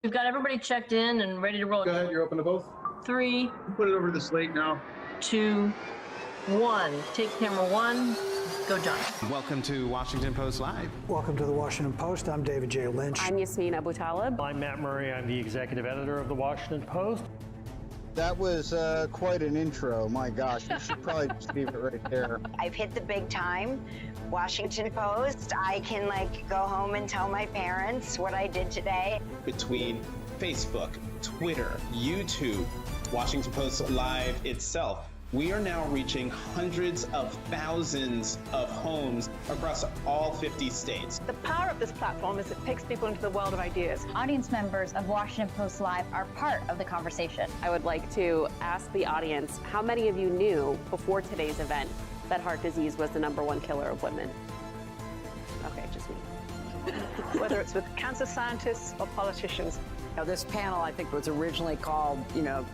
We've got everybody checked in and ready to roll. Go ahead, you're open to both. 3, Put it over the slate now. 2, 1. Take camera 1. Go, John. Welcome to Washington Post Live. Welcome to the Washington Post. I'm David J. Lynch. I'm Yasmin Abu Talib. I'm Matt Murray. I'm the executive editor of the Washington Post. That was quite an intro. My gosh, you should probably just leave it right there. I've hit the big time. Washington Post. I can go home and tell my parents what I did today. Between Facebook, Twitter, YouTube, Washington Post Live itself, we are now reaching hundreds of thousands of homes across all 50 states. The power of this platform is it takes people into the world of ideas. Audience members of Washington Post Live are part of the conversation. I would like to ask the audience, how many of you knew before today's event that heart disease was the #1 killer of women? Okay, just me. Whether it's with cancer scientists or politicians. This panel, I think, was originally called,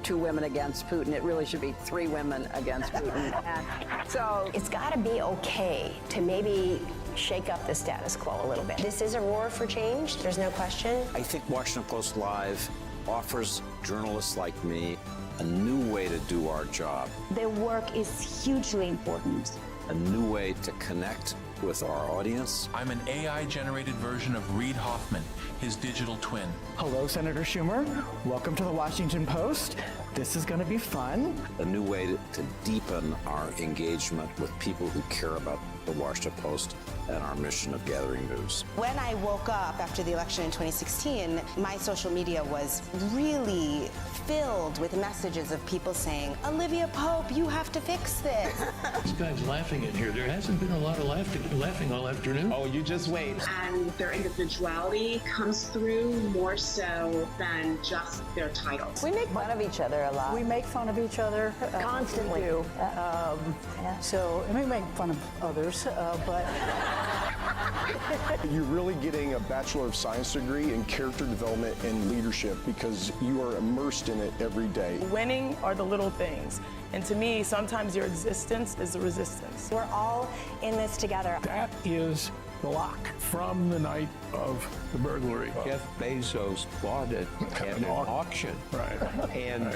2 women against Putin. It really should be 3 women against Putin. So it's got to be okay to maybe shake up the status quo a little bit. This is a roar for change. There's no question. I think Washington Post Live offers journalists like me a new way to do our job. Their work is hugely important. A new way to connect with our audience. I'm an AI-generated version of Reid Hoffman, his digital twin. Hello, Senator Schumer. Welcome to the Washington Post. This is going to be fun. A new way to deepen our engagement with people who care about the Washington Post and our mission of gathering news. When I woke up after the election in 2016, my social media was really filled with messages of people saying, Olivia Pope, you have to fix this. This guy's laughing in here. There hasn't been a lot of laughing all afternoon. Oh, you just wait. And their individuality comes through more so than just their titles. We make fun of each other a lot. We make fun of each other constantly. We do. So, and we make fun of others, but... You're really getting a Bachelor of Science degree in character development and leadership because you are immersed in it every day. Winning are the little things. And to me, sometimes your existence is the resistance. We're all in this together. That is the lock from the night of the burglary. Jeff Bezos bought it at an auction. Right. And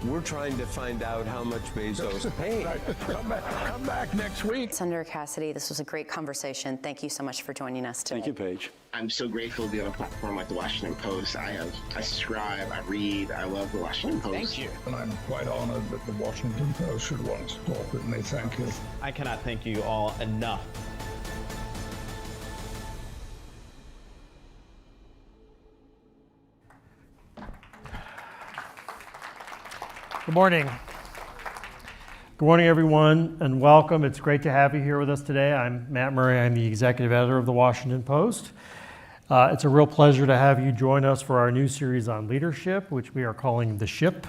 we're trying to find out how much Bezos paid. Right. Come back next week. Senator Cassidy, this was a great conversation. Thank you so much for joining us today. Thank you, Paige. I'm so grateful to be on a platform like the Washington Post. I subscribe, I read, I love the Washington Post. Thank you. And I'm quite honored that the Washington Post should want to talk with me. Thank you. I cannot thank you all enough. Good morning. Good morning, everyone, and welcome. It's great to have you here with us today. I'm Matt Murray. I'm the executive editor of the Washington Post. It's a real pleasure to have you join us for our new series on leadership, which we are calling The Ship.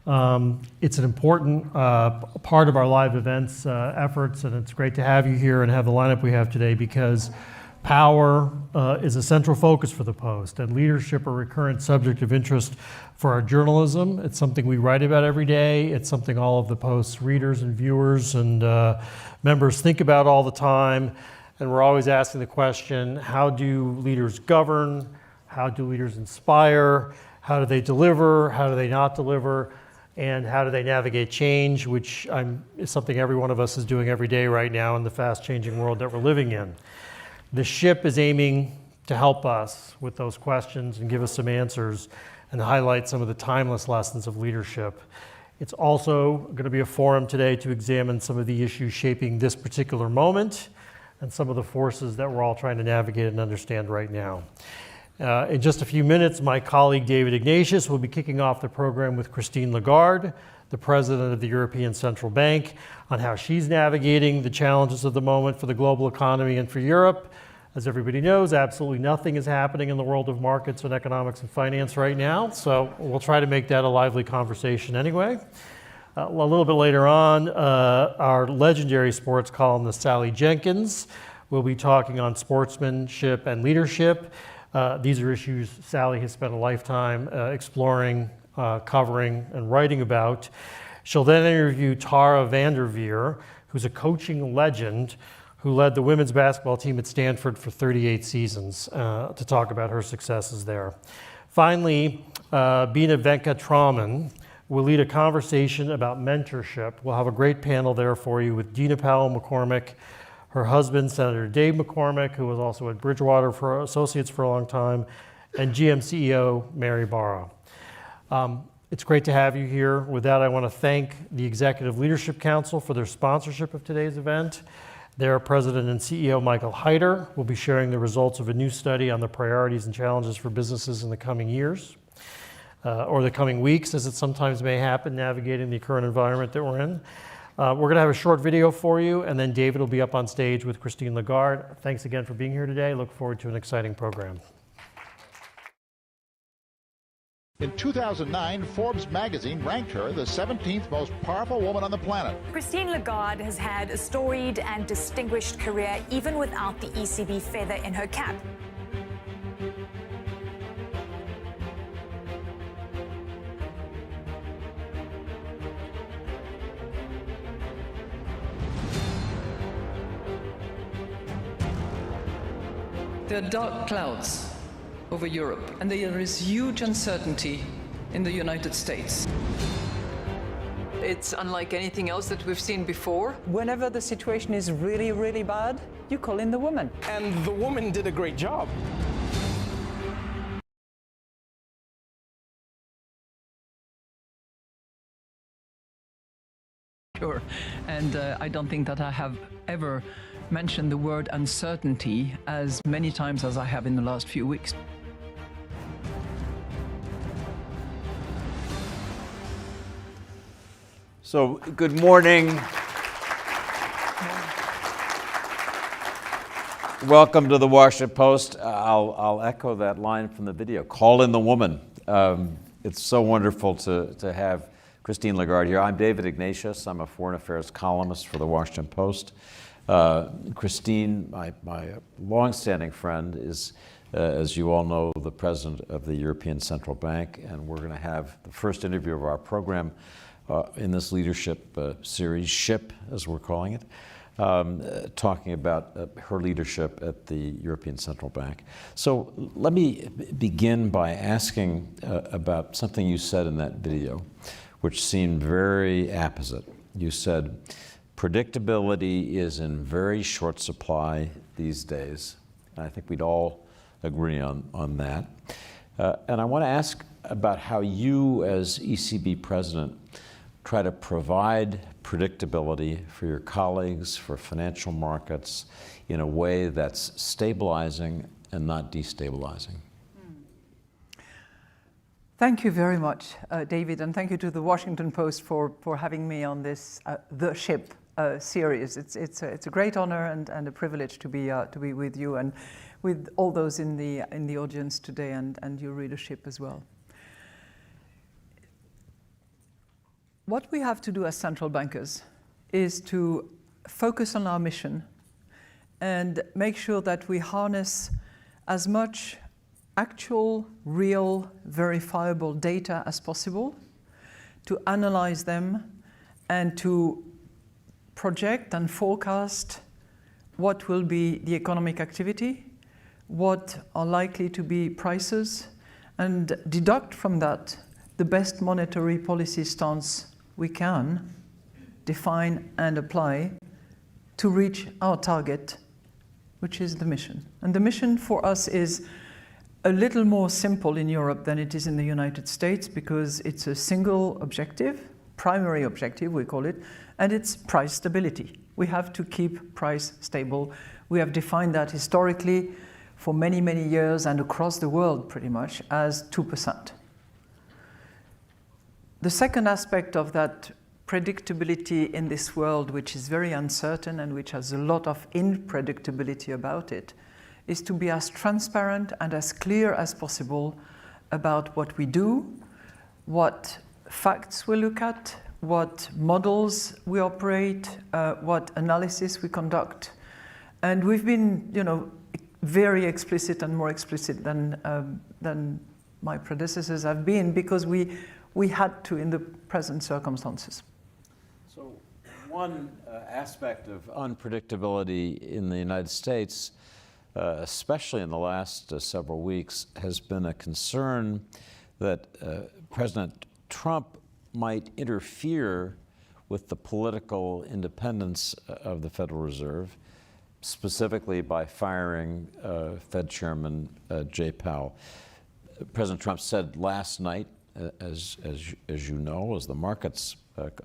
It's an important part of our live events efforts, and it's great to have you here and have the lineup we have today because power is a central focus for the Post, and leadership a recurrent subject of interest for our journalism. It's something we write about every day. It's something all of the Post's readers and viewers and members think about all the time. And we're always asking the question, how do leaders govern? How do leaders inspire? How do they deliver? How do they not deliver? And how do they navigate change, which is something every one of us is doing every day right now in the fast-changing world that we're living in. The Ship is aiming to help us with those questions and give us some answers and highlight some of the timeless lessons of leadership. It's also going to be a forum today to examine some of the issues shaping this particular moment and some of the forces that we're all trying to navigate and understand right now. In just a few minutes, my colleague David Ignatius will be kicking off the program with Christine Lagarde, the president of the European Central Bank, on how she's navigating the challenges of the moment for the global economy and for Europe. As everybody knows, absolutely nothing is happening in the world of markets and economics and finance right now, so we'll try to make that a lively conversation anyway. A little bit later on, our legendary sports columnist Sally Jenkins will be talking on sportsmanship and leadership. These are issues Sally has spent a lifetime exploring, covering, and writing about. She'll then interview Tara VanDerveer, who's a coaching legend who led the women's basketball team at Stanford for 38 seasons, to talk about her successes there. Finally, Bina Venkatraman will lead a conversation about mentorship. We'll have a great panel there for you with Gina Powell McCormick, her husband, Senator Dave McCormick, who was also at Bridgewater for Associates for a long time, and GM CEO Mary Barra. It's great to have you here. With that, I want to thank the Executive Leadership Council for their sponsorship of today's event. Their President and CEO, Michael Heider, will be sharing the results of a new study on the priorities and challenges for businesses in the coming years, or the coming weeks, as it sometimes may happen, navigating the current environment that we're in. We're going to have a short video for you, and then David will be up on stage with Christine Lagarde. Thanks again for being here today. Look forward to an exciting program. In 2009, Forbes magazine ranked her the 17th most powerful woman on the planet. Christine Lagarde has had a storied and distinguished career even without the ECB feather in her cap. There are dark clouds over Europe, and there is huge uncertainty in the United States. It's unlike anything else that we've seen before. Whenever the situation is really, really bad, you call in the woman. And the woman did a great job. Sure. And I don't think that I have ever mentioned the word uncertainty as many times as I have in the last few weeks. So, good morning. Welcome to the Washington Post. I'll echo that line from the video. Call in the woman. It's so wonderful to have Christine Lagarde here. I'm David Ignatius. I'm a foreign affairs columnist for the Washington Post. Christine, my longstanding friend, is, as you all know, the president of the European Central Bank, and we're going to have the first interview of our program in this leadership series, SHIP, as we're calling it, talking about her leadership at the European Central Bank. So let me begin by asking about something you said in that video, which seemed very apposite. You said, predictability is in very short supply these days. And I think we'd all agree on that. And I want to ask about how you, as ECB president, try to provide predictability for your colleagues, for financial markets, in a way that's stabilizing and not destabilizing. Thank you very much, David, and thank you to the Washington Post for having me on this The SHIP series. It's a great honor and a privilege to be with you and with all those in the audience today and your readership as well. What we have to do as central bankers is to focus on our mission and make sure that we harness as much actual, real, verifiable data as possible to analyze them and to project and forecast what will be the economic activity, what are likely to be prices, and deduct from that the best monetary policy stance we can define and apply to reach our target, which is the mission. And the mission for us is a little more simple in Europe than it is in the United States because it's a single objective, primary objective we call it, and it's price stability. We have to keep price stable. We have defined that historically for many, many years and across the world pretty much as 2%. The second aspect of that predictability in this world, which is very uncertain and which has a lot of unpredictability about it, is to be as transparent and as clear as possible about what we do, what facts we look at, what models we operate, what analysis we conduct. And we've been, very explicit and more explicit than my predecessors have been because we had to in the present circumstances. So one aspect of unpredictability in the United States especially in the last several weeks, has been a concern that President Trump might interfere with the political independence of the Federal Reserve, specifically by firing Fed Chairman Jay Powell. President Trump said last night, as you know, as the markets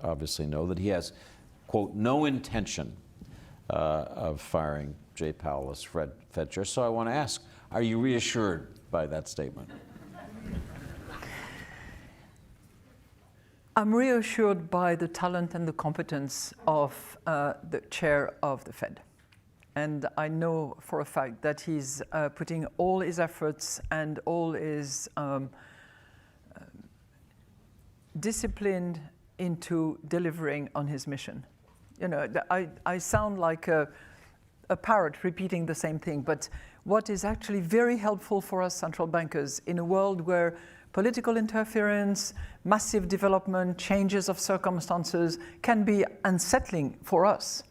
obviously know, that he has, quote, no intention of firing Jay Powell as Fed Chair. So I want to ask, are you reassured by that statement? I'm reassured by the talent and the competence of the chair of the Fed. And I know for a fact that he's putting all his efforts and all his discipline into delivering on his mission. You know, I sound like a parrot repeating the same thing, but what is actually very helpful for us central bankers in a world where political interference, massive development, changes of circumstances can be unsettling for us,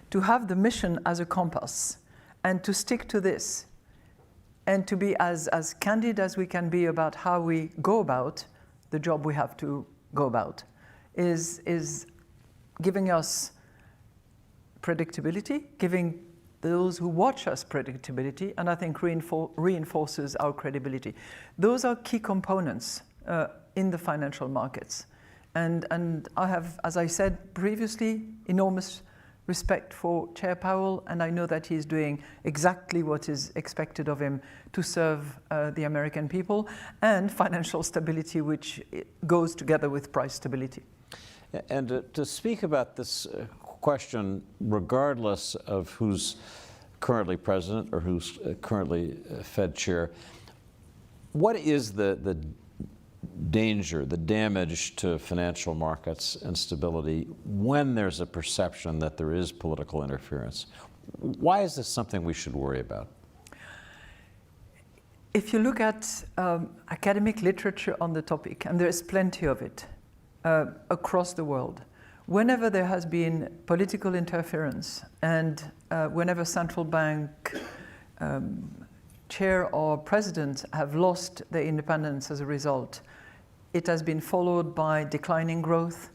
to have the mission as a compass and to stick to this and to be as candid as we can be about how we go about the job we have to go about is giving us predictability, giving those who watch us predictability, and I think reinforces our credibility. Those are key components in the financial markets. And I have, as I said previously, enormous respect for Chair Powell, and I know that he's doing exactly what is expected of him to serve the American people and financial stability, which goes together with price stability. And to speak about this question, regardless of who's currently president or who's currently Fed chair, what is the danger, the damage to financial markets and stability when there's a perception that there is political interference? Why is this something we should worry about? If you look at academic literature on the topic, and there is plenty of it across the world, whenever there has been political interference and whenever central bank chair or president have lost their independence as a result, it has been followed by declining growth,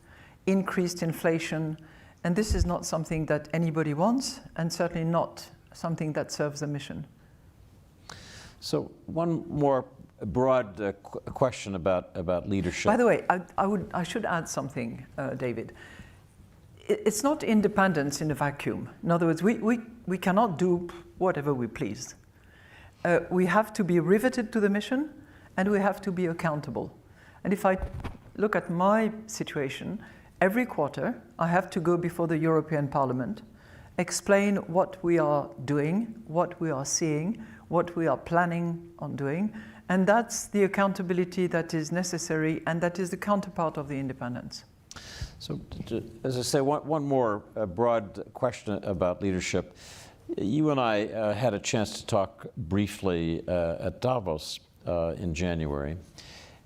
increased inflation, and this is not something that anybody wants, and certainly not something that serves the mission. So one more broad question about leadership. By the way, I should add something, David. It's not independence in a vacuum. In other words, we cannot do whatever we please. We have to be riveted to the mission, and we have to be accountable. And if I look at my situation, every quarter I have to go before the European Parliament, explain what we are doing, what we are seeing, what we are planning on doing, and that's the accountability that is necessary, and that is the counterpart of the independence. So, as I say, one more broad question about leadership. You and I had a chance to talk briefly at Davos in January,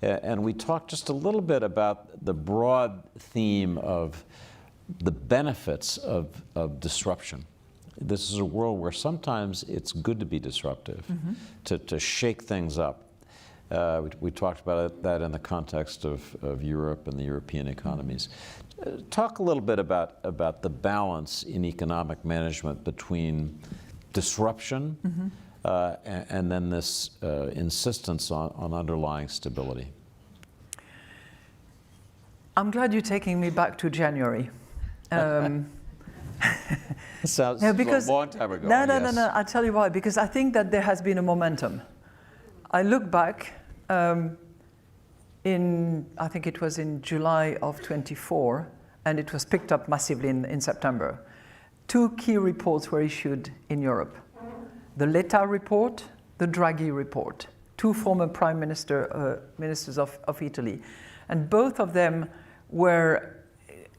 and we talked just a little bit about the broad theme of the benefits of disruption. This is a world where sometimes it's good to be disruptive, to shake things up. We talked about that in the context of Europe and the European economies. Talk a little bit about the balance in economic management between disruption and then this insistence on underlying stability. I'm glad you're taking me back to January. Sounds no, because, a long time ago. No, I'll tell you why. Because I think that there has been a momentum. I look back I think it was in July of 24, and it was picked up massively in September. Two key reports were issued in Europe. The Letta report, the Draghi report, two former prime ministers of Italy. And both of them were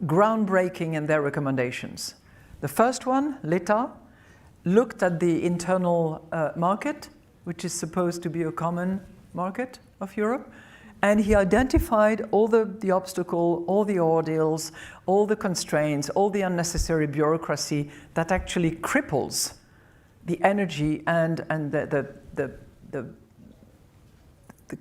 groundbreaking in their recommendations. The first one, Letta, looked at the internal market, which is supposed to be a common market of Europe, and he identified all the obstacle, all the ordeals, all the constraints, all the unnecessary bureaucracy that actually cripples the energy and the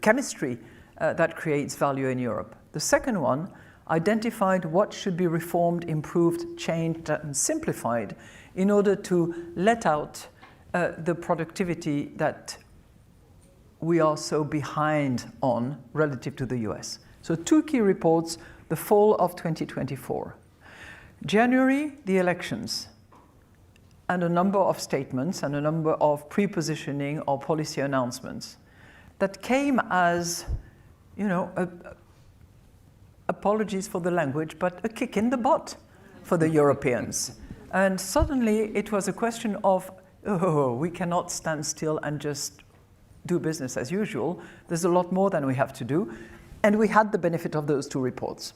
chemistry that creates value in Europe. The second one identified what should be reformed, improved, changed, and simplified in order to let out the productivity that we are so behind on relative to the US. So 2 key reports, the fall of 2024. January, the elections, and a number of statements and a number of pre-positioning or policy announcements that came as, you know, apologies for the language, but a kick in the butt for the Europeans. And suddenly it was a question of, oh, we cannot stand still and just do business as usual. There's a lot more than we have to do. And we had the benefit of those 2 reports.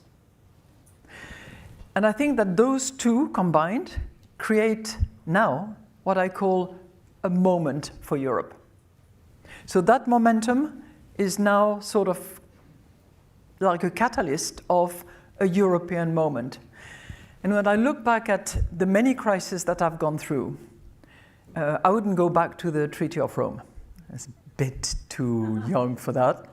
And I think that those 2 combined create now what I call a moment for Europe. So that momentum is now sort of like a catalyst of a European moment. And when I look back at the many crises that I've gone through, I wouldn't go back to the Treaty of Rome. It's a bit too young for that.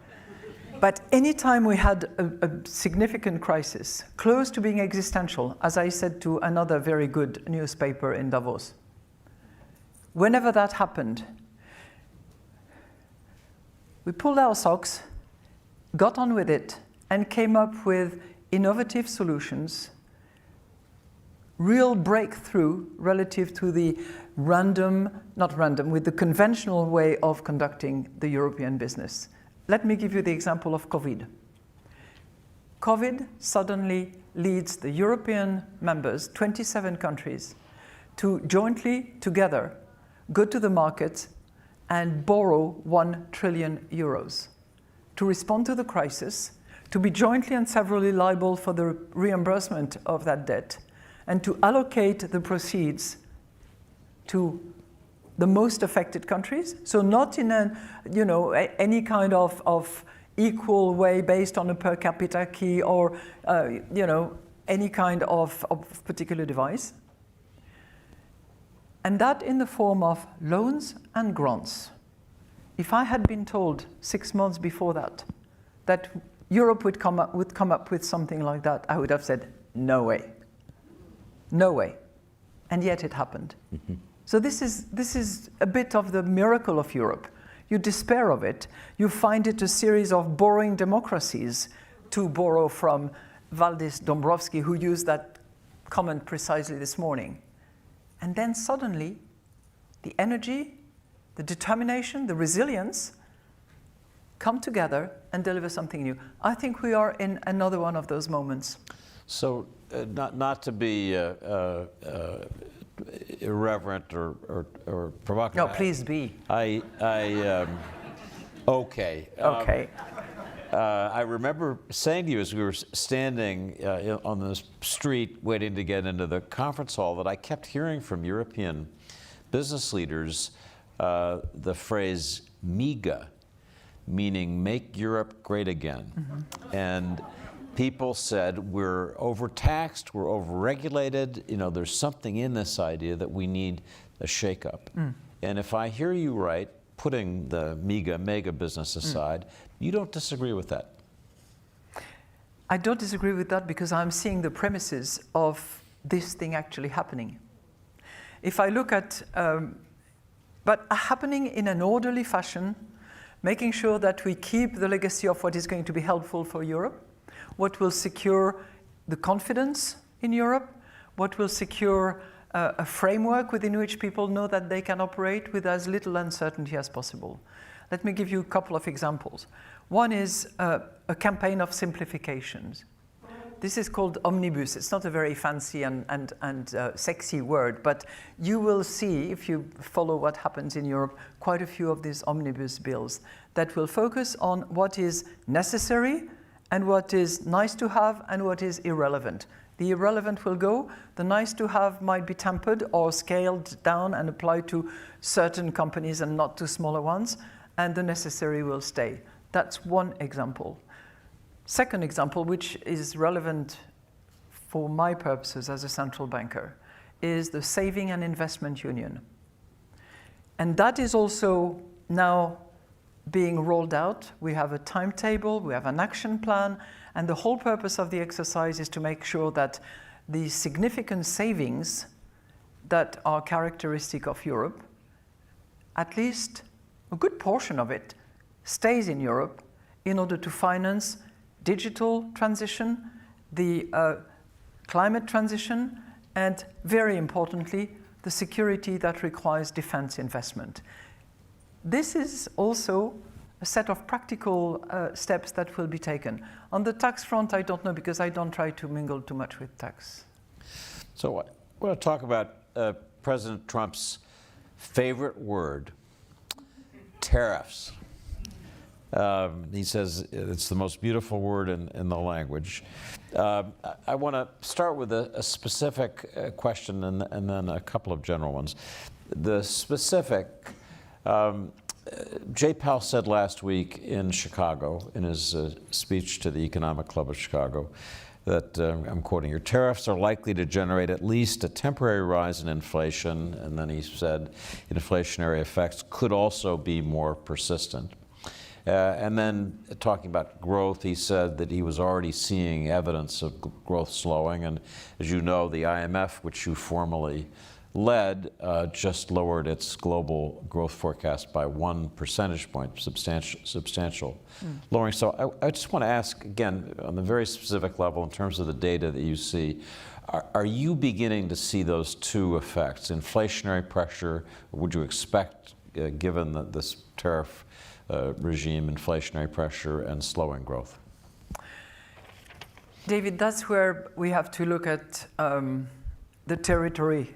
But anytime we had a significant crisis, close to being existential, as I said to another very good newspaper in Davos, whenever that happened, we pulled our socks, got on with it, and came up with innovative solutions, real breakthrough relative to the with the conventional way of conducting the European business. Let me give you the example of COVID. COVID suddenly leads the European members, 27 countries, to jointly, together, go to the market and borrow 1 trillion euros to respond to the crisis, to be jointly and severally liable for the reimbursement of that debt, and to allocate the proceeds to the most affected countries. So not in any kind of equal way based on a per capita key or any kind of particular device. And that in the form of loans and grants. If I had been told 6 months before that Europe would come up with something like that, I would have said, no way. No way. And yet it happened. Mm-hmm. So this is a bit of the miracle of Europe. You despair of it. You find it a series of borrowing democracies, to borrow from Valdis Dombrovskis, who used that comment precisely this morning. And then suddenly, the energy, the determination, the resilience come together and deliver something new. I think we are in another one of those moments. So, not to be irreverent or provocative. No, please be. Okay. Okay. I remember saying to you as we were standing on the street waiting to get into the conference hall that I kept hearing from European business leaders the phrase MEGA, meaning make Europe great again. Mm-hmm. And people said we're overtaxed, we're overregulated, there's something in this idea that we need a shakeup. Mm. And if I hear you right, putting the mega business aside, you don't disagree with that? I don't disagree with that because I'm seeing the premises of this thing actually happening. If I look at, but happening in an orderly fashion, making sure that we keep the legacy of what is going to be helpful for Europe, what will secure the confidence in Europe, what will secure a framework within which people know that they can operate with as little uncertainty as possible. Let me give you a couple of examples. One is a campaign of simplifications. This is called omnibus. It's not a very fancy and sexy word, but you will see, if you follow what happens in Europe, quite a few of these omnibus bills that will focus on what is necessary and what is nice to have and what is irrelevant. The irrelevant will go, the nice to have might be tempered or scaled down and applied to certain companies and not to smaller ones, and the necessary will stay. That's one example. Second example, which is relevant for my purposes as a central banker, is the Saving and Investment Union. And that is also now being rolled out. We have a timetable, we have an action plan, and the whole purpose of the exercise is to make sure that the significant savings that are characteristic of Europe, at least a good portion of it, stays in Europe in order to finance digital transition, the climate transition, and very importantly, the security that requires defense investment. This is also a set of practical steps that will be taken. On the tax front, I don't know, because I don't try to mingle too much with tax. So I want to talk about President Trump's favorite word, tariffs. He says it's the most beautiful word in the language. I want to start with a specific question and then a couple of general ones. The specific, Jay Powell said last week in Chicago, in his speech to the Economic Club of Chicago, that, I'm quoting here, tariffs are likely to generate at least a temporary rise in inflation, and then he said inflationary effects could also be more persistent. And then talking about growth, he said that he was already seeing evidence of growth slowing, and as you know, the IMF, which you formerly led, just lowered its global growth forecast by 1 percentage point, substantial lowering. So I just want to ask, again, on the very specific level, in terms of the data that you see, are you beginning to see those two effects, inflationary pressure? Would you expect, given this tariff regime, inflationary pressure and slowing growth? David, that's where we have to look at the territory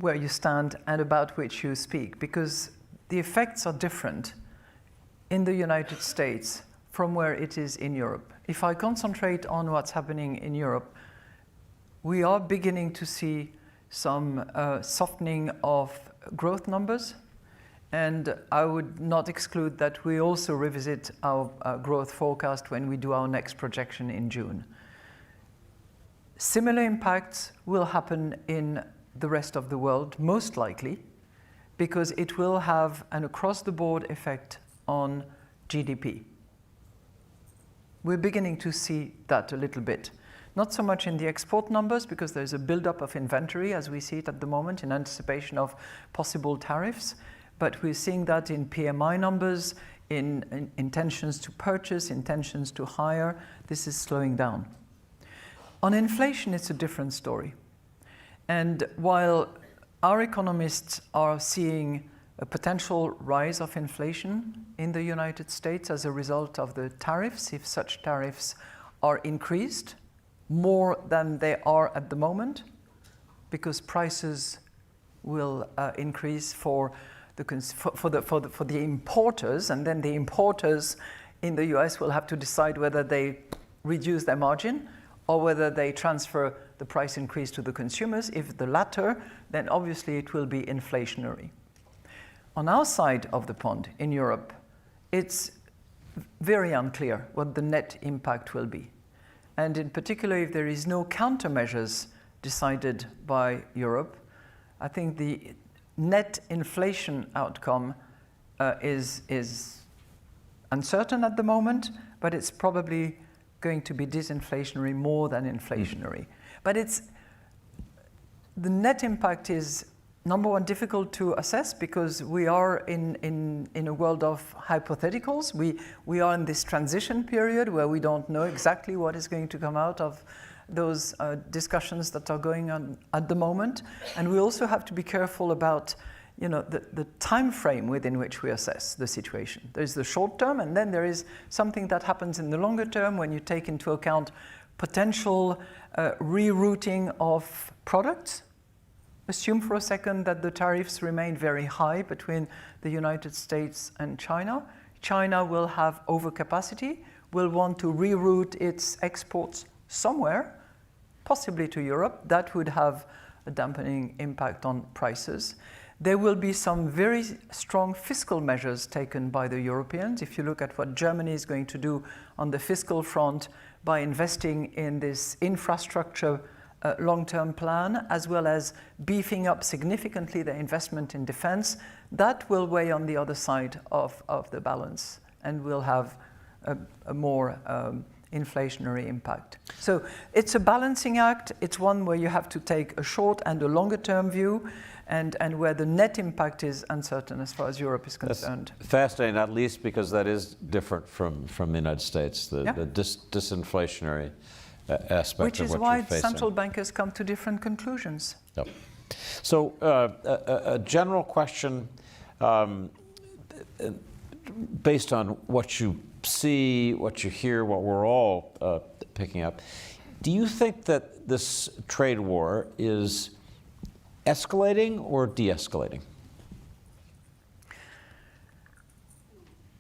where you stand and about which you speak, because the effects are different in the United States from where it is in Europe. If I concentrate on what's happening in Europe, we are beginning to see some softening of growth numbers, and I would not exclude that we also revisit our growth forecast when we do our next projection in June. Similar impacts will happen in the rest of the world, most likely, because it will have an across-the-board effect on GDP. We're beginning to see that a little bit. Not so much in the export numbers, because there's a buildup of inventory as we see it at the moment in anticipation of possible tariffs, but we're seeing that in PMI numbers, in intentions to purchase, intentions to hire. This is slowing down. On inflation, it's a different story. And while our economists are seeing a potential rise of inflation in the United States as a result of the tariffs, if such tariffs are increased more than they are at the moment, because prices will increase for the importers, and then the importers in the US will have to decide whether they reduce their margin or whether they transfer the price increase to the consumers. If the latter, then obviously it will be inflationary. On our side of the pond, in Europe, it's very unclear what the net impact will be. And in particular, if there is no countermeasures decided by Europe, I think the net inflation outcome is uncertain at the moment, but it's probably going to be disinflationary more than inflationary. But the net impact is, number one, difficult to assess because we are in a world of hypotheticals. We are in this transition period where we don't know exactly what is going to come out of those discussions that are going on at the moment. And we also have to be careful about the time frame within which we assess the situation. There's the short term, and then there is something that happens in the longer term when you take into account potential rerouting of products. Assume for a second that the tariffs remain very high between the United States and China. China will have overcapacity, will want to reroute its exports somewhere, possibly to Europe. That would have a dampening impact on prices. There will be some very strong fiscal measures taken by the Europeans. If you look at what Germany is going to do on the fiscal front by investing in this infrastructure long-term plan, as well as beefing up significantly their investment in defense, that will weigh on the other side of the balance and will have a more inflationary impact. So it's a balancing act. It's one where you have to take a short and a longer term view, and where the net impact is uncertain as far as Europe is concerned. That's fascinating, not least because that is different from the United States, the disinflationary aspect Which of is what why you're facing. central bankers come to different conclusions. Yep. So a general question, based on what you see, what you hear, what we're all picking up, do you think that this trade war is escalating or de-escalating?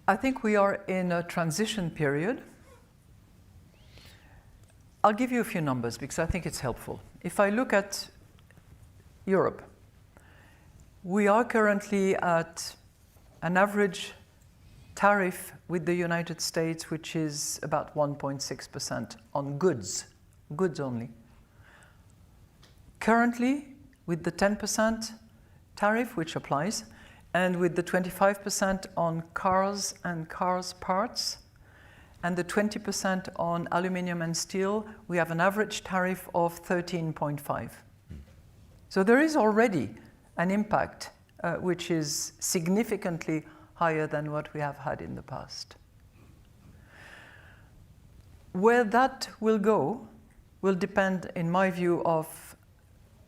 I think we are in a transition period. I'll give you a few numbers because I think it's helpful. If I look at Europe, we are currently at an average tariff with the United States, which is about 1.6% on goods only. Currently, with the 10% tariff, which applies, and with the 25% on cars and cars parts, and the 20% on aluminum and steel, we have an average tariff of 13.5. So there is already an impact which is significantly higher than what we have had in the past. Where that will go will depend, in my view, of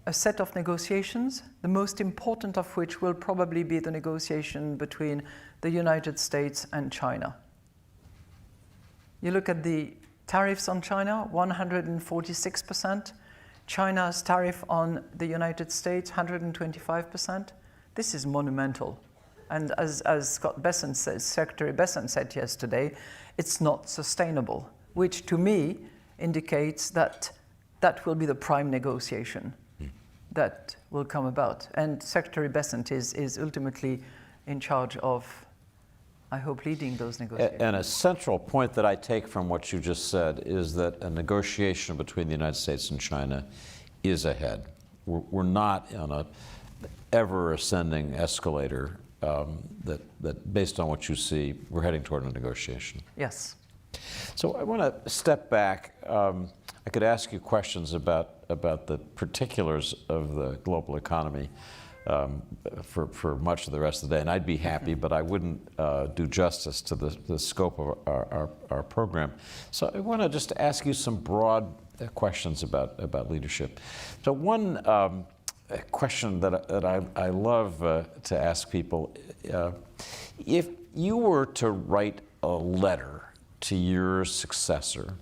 a set of negotiations, the most important of which will probably be the negotiation between the United States and China. You look at the tariffs on China, 146%. China's tariff on the United States, 125%. This is monumental. And as Scott Bessent says, Secretary Bessent said yesterday, it's not sustainable, which to me indicates that that will be the prime negotiation that will come about. And Secretary Bessent is ultimately in charge of, I hope, leading those negotiations. And a central point that I take from what you just said is that a negotiation between the United States and China is ahead. We're not on a ever ascending escalator that based on what you see, we're heading toward a negotiation. Yes. So I want to step back. I could ask you questions about the particulars of the global economy for much of the rest of the day, and I'd be happy, but I wouldn't do justice to the scope of our program. So I want to just ask you some broad questions about leadership. So one question that I love to ask people, if you were to write a letter to your successor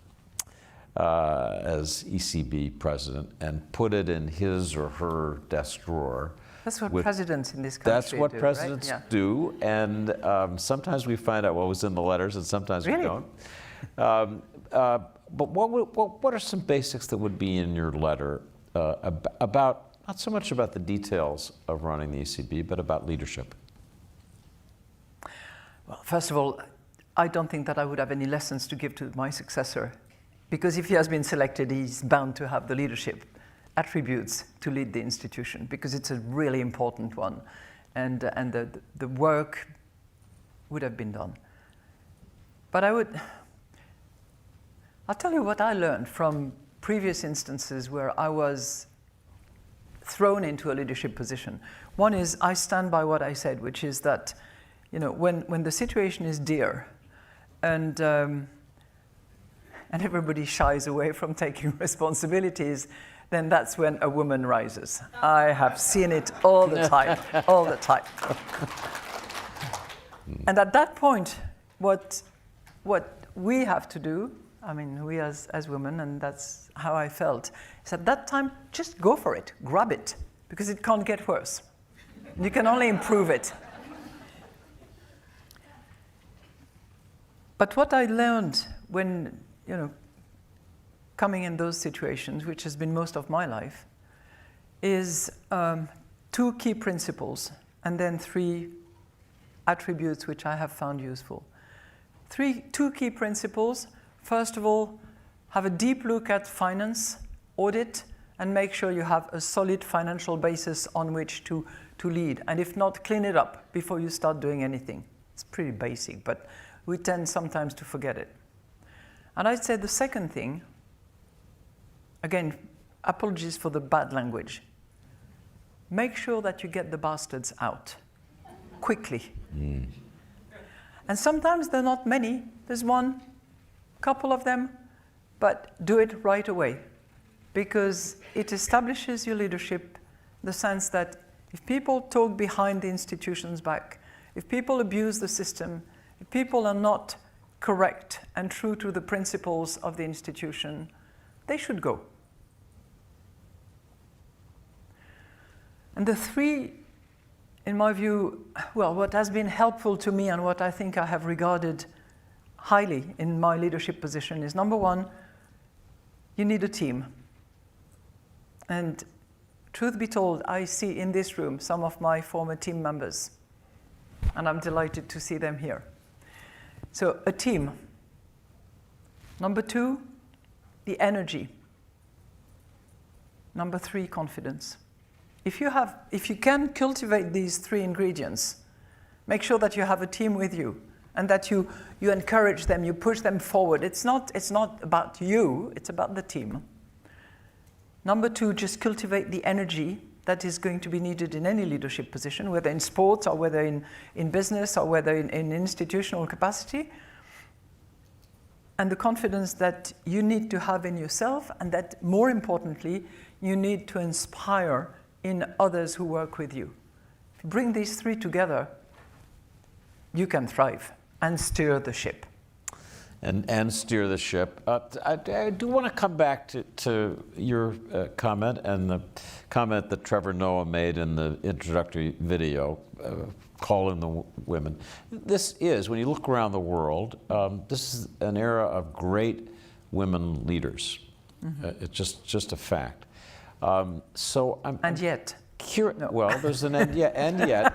as ECB president and put it in his or her desk drawer. That's what presidents in this country do, That's what presidents right? do, and sometimes we find out what was in the letters, and sometimes we don't. But what are some basics that would be in your letter about, not so much about the details of running the ECB, but about leadership? Well, first of all, I don't think that I would have any lessons to give to my successor, because if he has been selected, he's bound to have the leadership attributes to lead the institution, because it's a really important one, and the work would have been done. But I'll tell you what I learned from previous instances where I was thrown into a leadership position. One is I stand by what I said, which is that, you know, when the situation is dire and everybody shies away from taking responsibilities, then that's when a woman rises. I have seen it all the time, all the time. And at that point, what we have to do, I mean, we as women, and that's how I felt, is at that time, just go for it, grab it, because it can't get worse. You can only improve it. But what I learned when, you know, coming in those situations, which has been most of my life, is two key principles and then three attributes which I have found useful. Two key principles. First of all, have a deep look at finance, audit, and make sure you have a solid financial basis on which to lead. And if not, clean it up before you start doing anything. It's pretty basic, but we tend sometimes to forget it. And I'd say the second thing, again, apologies for the bad language. Make sure that you get the bastards out quickly. And sometimes there are not many. There's one, couple of them, but do it right away, because it establishes your leadership in the sense that if people talk behind the institution's back, if people abuse the system, if people are not correct and true to the principles of the institution, they should go. And the three, in my view, well, what has been helpful to me and what I think I have regarded highly in my leadership position is, number one, you need a team. And truth be told, I see in this room some of my former team members, and I'm delighted to see them here. So a team. Number two, the energy. Number three, confidence. If you can cultivate these three ingredients, make sure that you have a team with you and that you encourage them, you push them forward. It's not about you, it's about the team. Number two, just cultivate the energy that is going to be needed in any leadership position, whether in sports or whether in business or whether in institutional capacity. And the confidence that you need to have in yourself, and that, more importantly, you need to inspire in others who work with you. If you bring these three together, you can thrive and steer the ship. And steer the ship. I do want to come back to your comment and the comment that Trevor Noah made in the introductory video, Call in the Women. This is, when you look around the world, this is an era of great women leaders. It's just a fact. So I'm yet. No. Well, there's an and yet.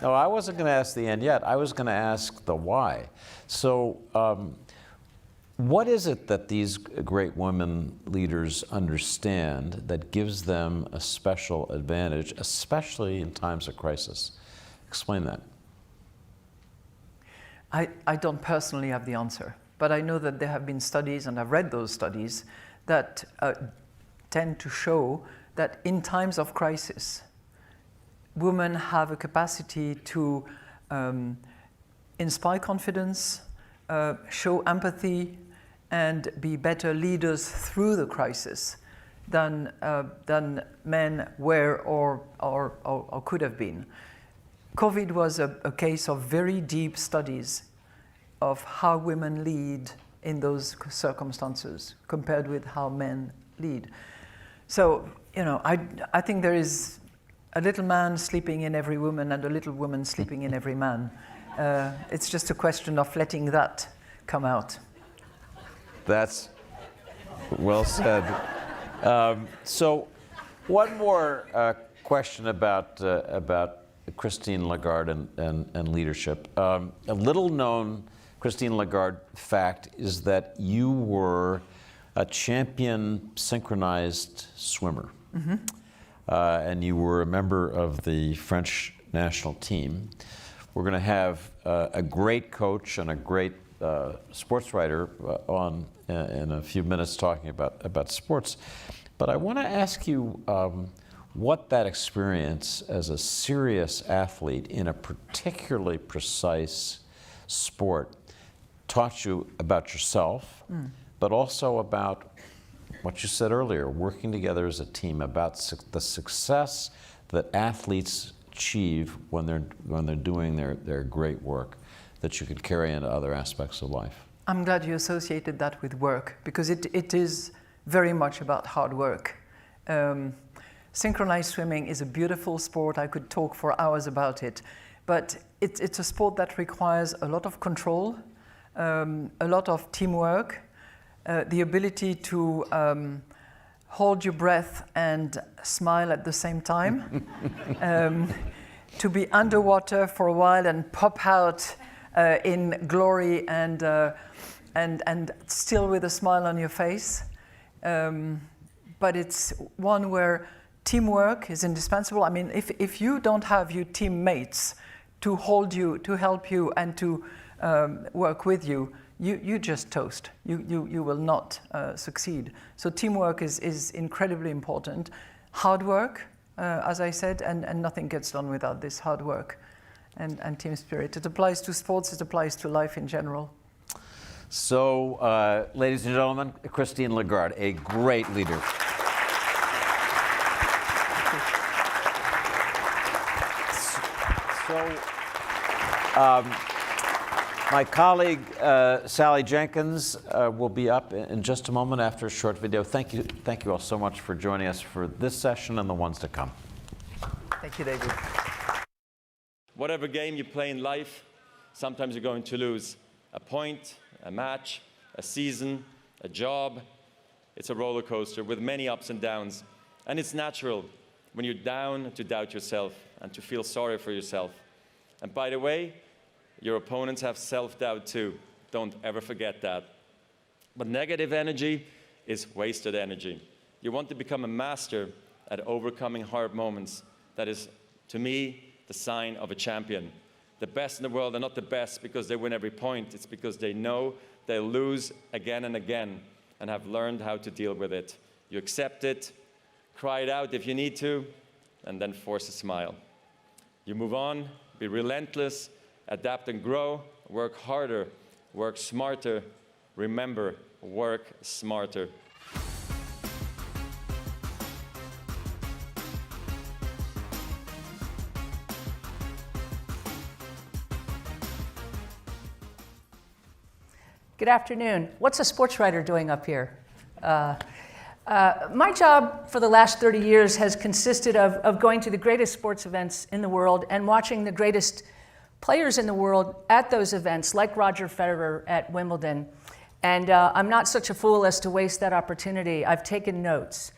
No, I wasn't going to ask the and yet. I was going to ask the why. So what is it that these great women leaders understand that gives them a special advantage, especially in times of crisis? Explain that. I don't personally have the answer, but I know that there have been studies, and I've read those studies, that tend to show that in times of crisis, women have a capacity to inspire confidence, show empathy, and be better leaders through the crisis than men were or could have been. COVID was a case of very deep studies of how women lead in those circumstances compared with how men lead. So, I think there is a little man sleeping in every woman and a little woman sleeping in every man. It's just a question of letting that come out. That's well said. So, one more question about Christine Lagarde and leadership. A little-known Christine Lagarde fact is that you were a champion synchronized swimmer, and you were a member of the French national team. We're going to have a great coach and a great sports writer on in a few minutes talking about sports. But I want to ask you what that experience as a serious athlete in a particularly precise sport taught you about yourself, but also about what you said earlier, working together as a team, about the success that athletes achieve when they're doing their great work that you could carry into other aspects of life. I'm glad you associated that with work, because it is very much about hard work. Synchronized swimming is a beautiful sport. I could talk for hours about it, but it's a sport that requires a lot of control, a lot of teamwork, the ability to hold your breath and smile at the same time, to be underwater for a while and pop out in glory and still with a smile on your face. but it's one where teamwork is indispensable. I mean, if you don't have your teammates to hold you, to help you, and to work with you, you just toast. You will not succeed. So teamwork is incredibly important. Hard work, as I said, and nothing gets done without this hard work and team spirit. It applies to sports, it applies to life in general. So, ladies and gentlemen, Christine Lagarde, a great leader. My colleague Sally Jenkins will be up in just a moment after a short video. Thank you all so much for joining us for this session and the ones to come. Thank you, David. Whatever game you play in life, sometimes you're going to lose a point, a match, a season, a job. It's a roller coaster with many ups and downs. And it's natural when you're down to doubt yourself and to feel sorry for yourself. And by the way, your opponents have self-doubt too. Don't ever forget that. But negative energy is wasted energy. You want to become a master at overcoming hard moments. That is, to me, the sign of a champion. The best in the world are not the best because they win every point. It's because they know they'll lose again and again and have learned how to deal with it. You accept it, cry it out if you need to, and then force a smile. You move on, be relentless, adapt and grow, work harder, work smarter. Remember, work smarter. Good afternoon. What's a sports writer doing up here? My job for the last 30 years has consisted of going to the greatest sports events in the world and watching the greatest players in the world at those events, like Roger Federer at Wimbledon. And I'm not such a fool as to waste that opportunity. I've taken notes.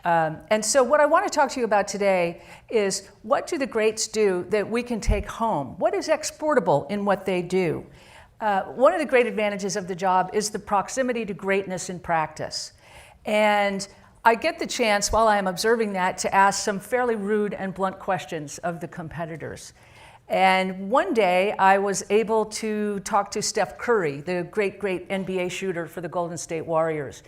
And so what I want to talk to you about today is, what do the greats do that we can take home? What is exportable in what they do? One of the great advantages of the job is the proximity to greatness in practice. And I get the chance, while I am observing that, to ask some fairly rude and blunt questions of the competitors. And one day, I was able to talk to Steph Curry, the great NBA shooter for the Golden State Warriors.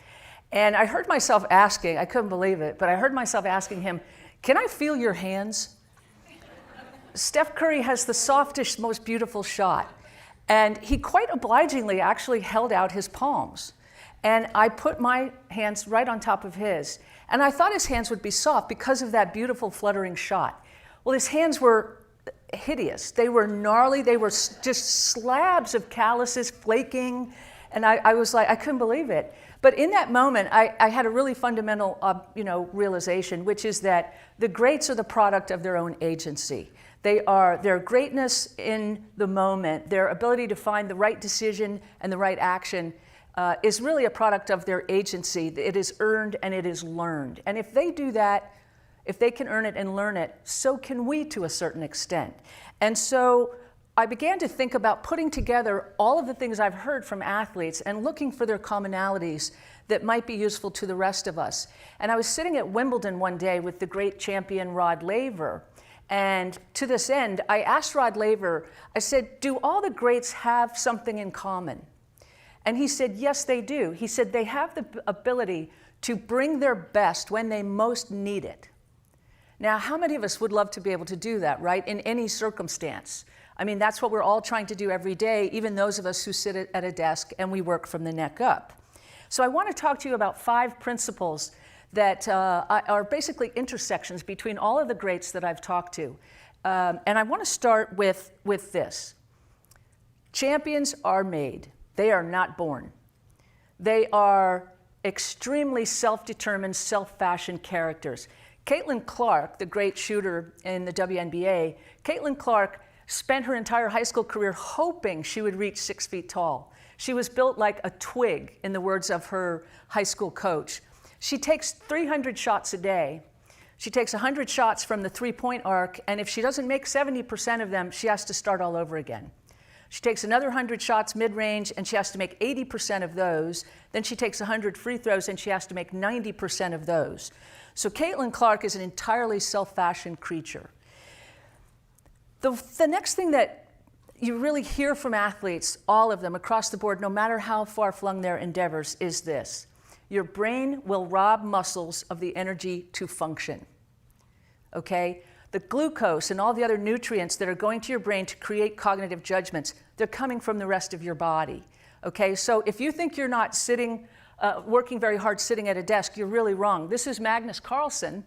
And I heard myself asking, I couldn't believe it, but I heard myself asking him, "Can I feel your hands?" Steph Curry has the softest, most beautiful shot. And he quite obligingly actually held out his palms. And I put my hands right on top of his. And I thought his hands would be soft because of that beautiful fluttering shot. Well, his hands were hideous. They were gnarly. They were just slabs of calluses flaking. And I was like, I couldn't believe it. But in that moment, I had a really fundamental realization, which is that the greats are the product of their own agency. Their greatness in the moment, their ability to find the right decision and the right action is really a product of their agency. It is earned and it is learned. And if they do that, if they can earn it and learn it, so can we to a certain extent. And so I began to think about putting together all of the things I've heard from athletes and looking for their commonalities that might be useful to the rest of us. And I was sitting at Wimbledon one day with the great champion Rod Laver. And to this end, I asked Rod Laver, I said, do all the greats have something in common? And he said, yes, they do. He said they have the ability to bring their best when they most need it. Now, how many of us would love to be able to do that, right, in any circumstance? I mean, that's what we're all trying to do every day, even those of us who sit at a desk and we work from the neck up. So I want to talk to you about 5 principles that are basically intersections between all of the greats that I've talked to. And I want to start with this. Champions are made. They are not born. They are extremely self-determined, self-fashioned characters. Caitlin Clark, the great shooter in the WNBA, Caitlin Clark spent her entire high school career hoping she would reach 6 feet tall. She was built like a twig, in the words of her high school coach. She takes 300 shots a day. She takes 100 shots from the three-point arc, and if she doesn't make 70% of them, she has to start all over again. She takes another 100 shots mid-range, and she has to make 80% of those. Then she takes 100 free throws, and she has to make 90% of those. So Caitlin Clark is an entirely self-fashioned creature. The next thing that you really hear from athletes, all of them across the board, no matter how far-flung their endeavors, is this: your brain will rob muscles of the energy to function. Okay? The glucose and all the other nutrients that are going to your brain to create cognitive judgments, they're coming from the rest of your body. Okay? So if you think you're not sitting, working very hard sitting at a desk, you're really wrong. This is Magnus Carlsen,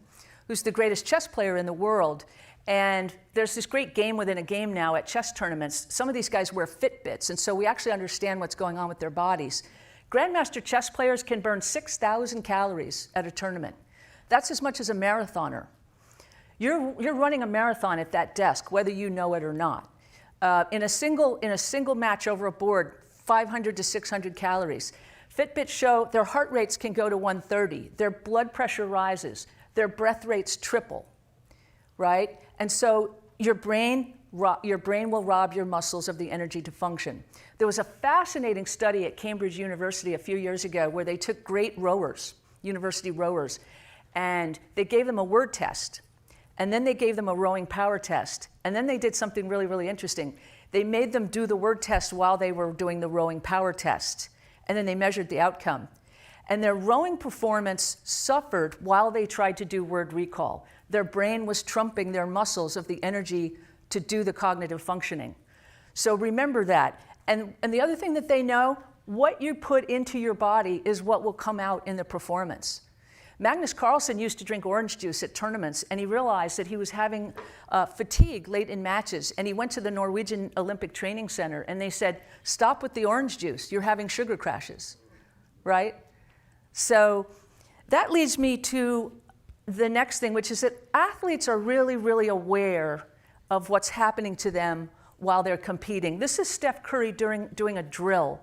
who's the greatest chess player in the world. And there's this great game within a game now at chess tournaments. Some of these guys wear Fitbits, and so we actually understand what's going on with their bodies. Grandmaster chess players can burn 6,000 calories at a tournament. That's as much as a marathoner. You're running a marathon at that desk, whether you know it or not. In a single match over a board, 500 to 600 calories. Fitbits show their heart rates can go to 130. Their blood pressure rises. Their breath rates triple, right? And so your brain will rob your muscles of the energy to function. There was a fascinating study at Cambridge University a few years ago where they took great rowers, university rowers, and they gave them a word test. And then they gave them a rowing power test. And then they did something really, really interesting. They made them do the word test while they were doing the rowing power test. And then they measured the outcome. And their rowing performance suffered while they tried to do word recall. Their brain was trumping their muscles of the energy to do the cognitive functioning. So remember that. And the other thing that they know, what you put into your body is what will come out in the performance. Magnus Carlsen used to drink orange juice at tournaments, and he realized that he was having fatigue late in matches, and he went to the Norwegian Olympic Training Center, and they said, stop with the orange juice, you're having sugar crashes, right? So that leads me to the next thing, which is that athletes are really, really aware of what's happening to them while they're competing. This is Steph Curry doing a drill.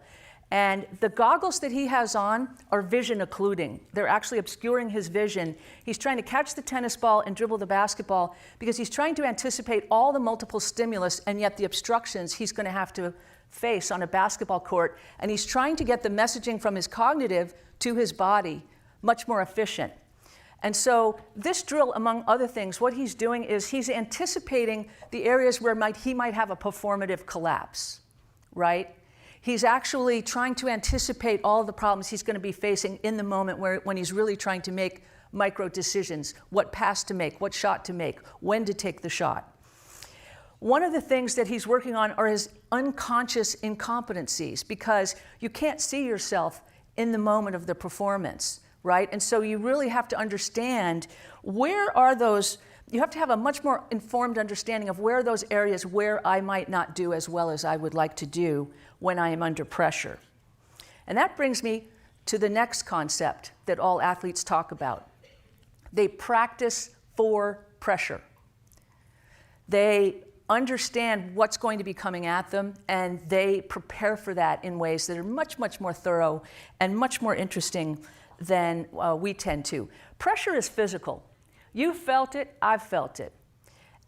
And the goggles that he has on are vision occluding. They're actually obscuring his vision. He's trying to catch the tennis ball and dribble the basketball because he's trying to anticipate all the multiple stimulus and yet the obstructions he's going to have to face on a basketball court. And he's trying to get the messaging from his cognitive to his body much more efficient. And so this drill, among other things, what he's doing is he's anticipating the areas where he might have a performative collapse, right? He's actually trying to anticipate all the problems he's going to be facing in the moment when he's really trying to make micro decisions, what pass to make, what shot to make, when to take the shot. One of the things that he's working on are his unconscious incompetencies, because you can't see yourself in the moment of the performance, right? And so you really have to understand where are those. You have to have a much more informed understanding of where are those areas where I might not do as well as I would like to do when I am under pressure. And that brings me to the next concept that all athletes talk about. They practice for pressure. They understand what's going to be coming at them, and they prepare for that in ways that are much, much more thorough and much more interesting than we tend to. Pressure is physical. You felt it, I've felt it.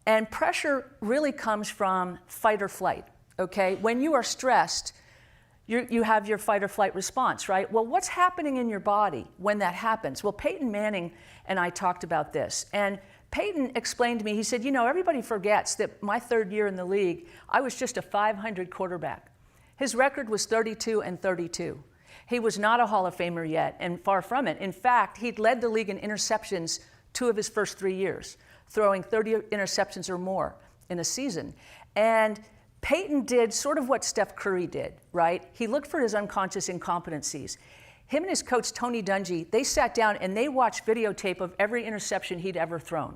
And pressure really comes from fight or flight, okay? When you are stressed, you have your fight or flight response, right? Well, what's happening in your body when that happens? Well, Peyton Manning and I talked about this. And Peyton explained to me, he said, you know, everybody forgets that my third year in the league, I was just a 500 quarterback. His record was 32-32. He was not a Hall of Famer yet, and far from it. In fact, he'd led the league in interceptions 2 of his first 3 years, throwing 30 interceptions or more in a season. And Peyton did sort of what Steph Curry did, right? He looked for his unconscious incompetencies. Him and his coach, Tony Dungy, they sat down and they watched videotape of every interception he'd ever thrown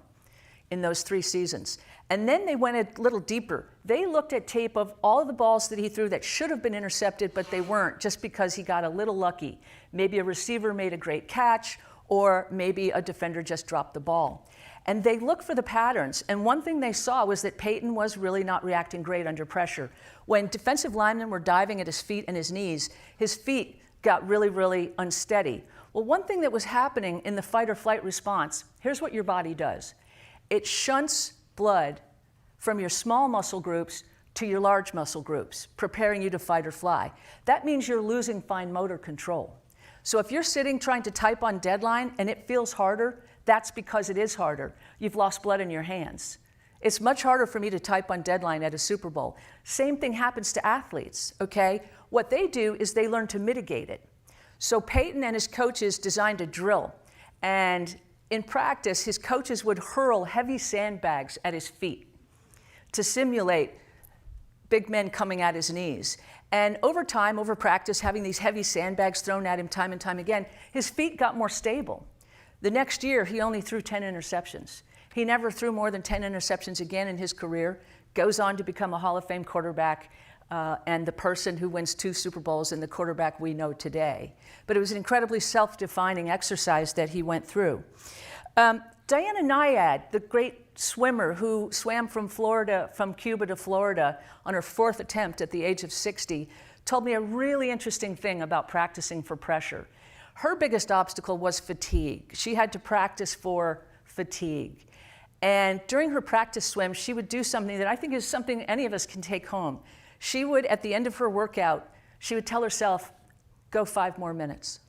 in those 3 seasons. And then they went a little deeper. They looked at tape of all of the balls that he threw that should have been intercepted, but they weren't, just because he got a little lucky. Maybe a receiver made a great catch, or maybe a defender just dropped the ball. And they looked for the patterns. And one thing they saw was that Peyton was really not reacting great under pressure. When defensive linemen were diving at his feet and his knees, his feet got really, really unsteady. Well, one thing that was happening in the fight or flight response, here's what your body does. It shunts blood from your small muscle groups to your large muscle groups, preparing you to fight or fly. That means you're losing fine motor control. So if you're sitting trying to type on deadline and it feels harder, that's because it is harder. You've lost blood in your hands. It's much harder for me to type on deadline at a Super Bowl. Same thing happens to athletes, okay? What they do is they learn to mitigate it. So Peyton and his coaches designed a drill, and in practice, his coaches would hurl heavy sandbags at his feet to simulate big men coming at his knees. And over time, over practice, having these heavy sandbags thrown at him time and time again, his feet got more stable. The next year, he only threw 10 interceptions. He never threw more than 10 interceptions again in his career, goes on to become a Hall of Fame quarterback, and the person who wins 2 Super Bowls and the quarterback we know today. But it was an incredibly self-defining exercise that he went through. Diana Nyad, the great swimmer who swam from Cuba to Florida on her 4th attempt at the age of 60, told me a really interesting thing about practicing for pressure. Her biggest obstacle was fatigue. She had to practice for fatigue. And during her practice swim, she would do something that I think is something any of us can take home. She would, at the end of her workout, she would tell herself, go 5 more minutes.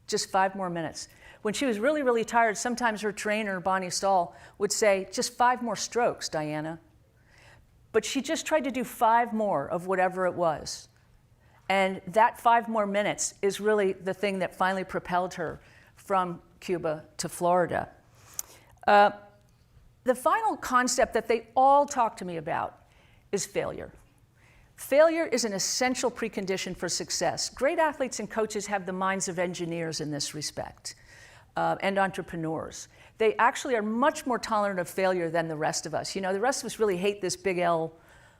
Just 5 more minutes. When she was really, really tired, sometimes her trainer, Bonnie Stahl, would say, just 5 more strokes, Diana. But she just tried to do 5 more of whatever it was. And that 5 more minutes is really the thing that finally propelled her from Cuba to Florida. The final concept that they all talk to me about is failure. Failure is an essential precondition for success. Great athletes and coaches have the minds of engineers in this respect, and entrepreneurs. They actually are much more tolerant of failure than the rest of us. You know, the rest of us really hate this big L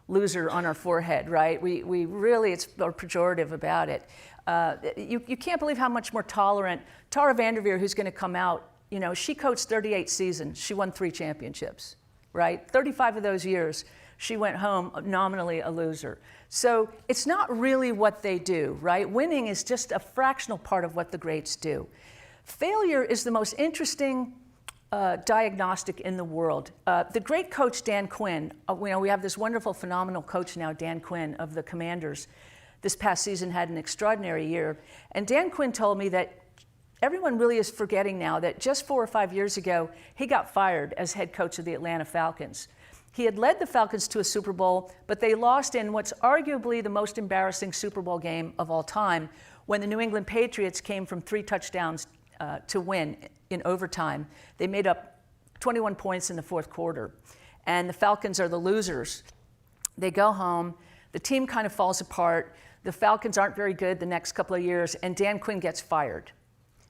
loser on our forehead, right? We really, it's pejorative about it. You can't believe how much more tolerant. Tara VanDerveer, who's going to come out, you know, she coached 38 seasons. She won 3 championships, right? 35 of those years, she went home nominally a loser. So it's not really what they do, right? Winning is just a fractional part of what the greats do. Failure is the most interesting diagnostic in the world. The great coach Dan Quinn, we have this wonderful, phenomenal coach now, Dan Quinn of the Commanders. This past season had an extraordinary year. And Dan Quinn told me that everyone really is forgetting now that just 4 or 5 years ago, he got fired as head coach of the Atlanta Falcons. He had led the Falcons to a Super Bowl, but they lost in what's arguably the most embarrassing Super Bowl game of all time, when the New England Patriots came from 3 touchdowns to win in overtime. They made up 21 points in the 4th quarter. And the Falcons are the losers. They go home, the team kind of falls apart, the Falcons aren't very good the next couple of years, and Dan Quinn gets fired.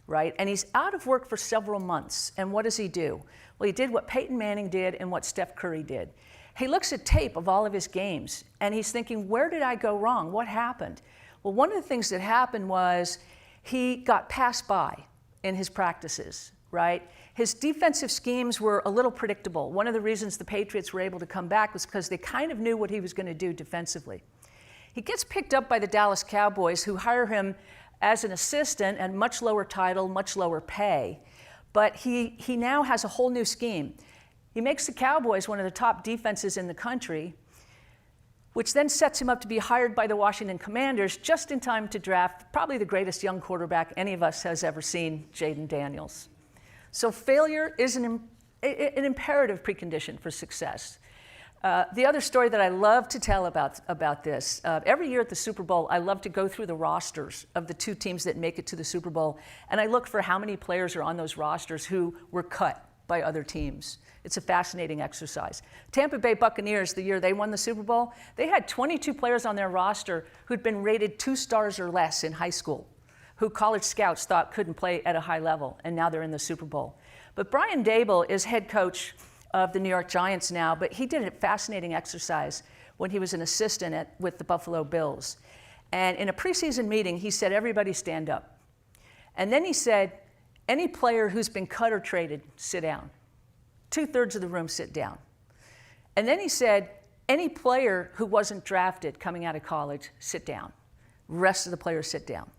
Right? And he's out of work for several months. And what does he do? Well, he did what Peyton Manning did and what Steph Curry did. He looks at tape of all of his games, and he's thinking, where did I go wrong? What happened? Well, one of the things that happened was he got passed by in his practices, right? His defensive schemes were a little predictable. One of the reasons the Patriots were able to come back was because they kind of knew what he was going to do defensively. He gets picked up by the Dallas Cowboys, who hire him as an assistant and much lower title, much lower pay. But he now has a whole new scheme. He makes the Cowboys one of the top defenses in the country, which then sets him up to be hired by the Washington Commanders just in time to draft probably the greatest young quarterback any of us has ever seen, Jaden Daniels. So failure is an imperative precondition for success. The other story that I love to tell about this, every year at the Super Bowl, I love to go through the rosters of the 2 teams that make it to the Super Bowl, and I look for how many players are on those rosters who were cut by other teams. It's a fascinating exercise. Tampa Bay Buccaneers, the year they won the Super Bowl, they had 22 players on their roster who'd been rated 2 stars or less in high school, who college scouts thought couldn't play at a high level, and now they're in the Super Bowl. But Brian Daboll is head coach of the New York Giants now, but he did a fascinating exercise when he was an assistant with the Buffalo Bills. And in a preseason meeting, he said, everybody stand up. And then he said, any player who's been cut or traded, sit down. 2/3 of the room sit down. And then he said, any player who wasn't drafted coming out of college, sit down. Rest of the players sit down.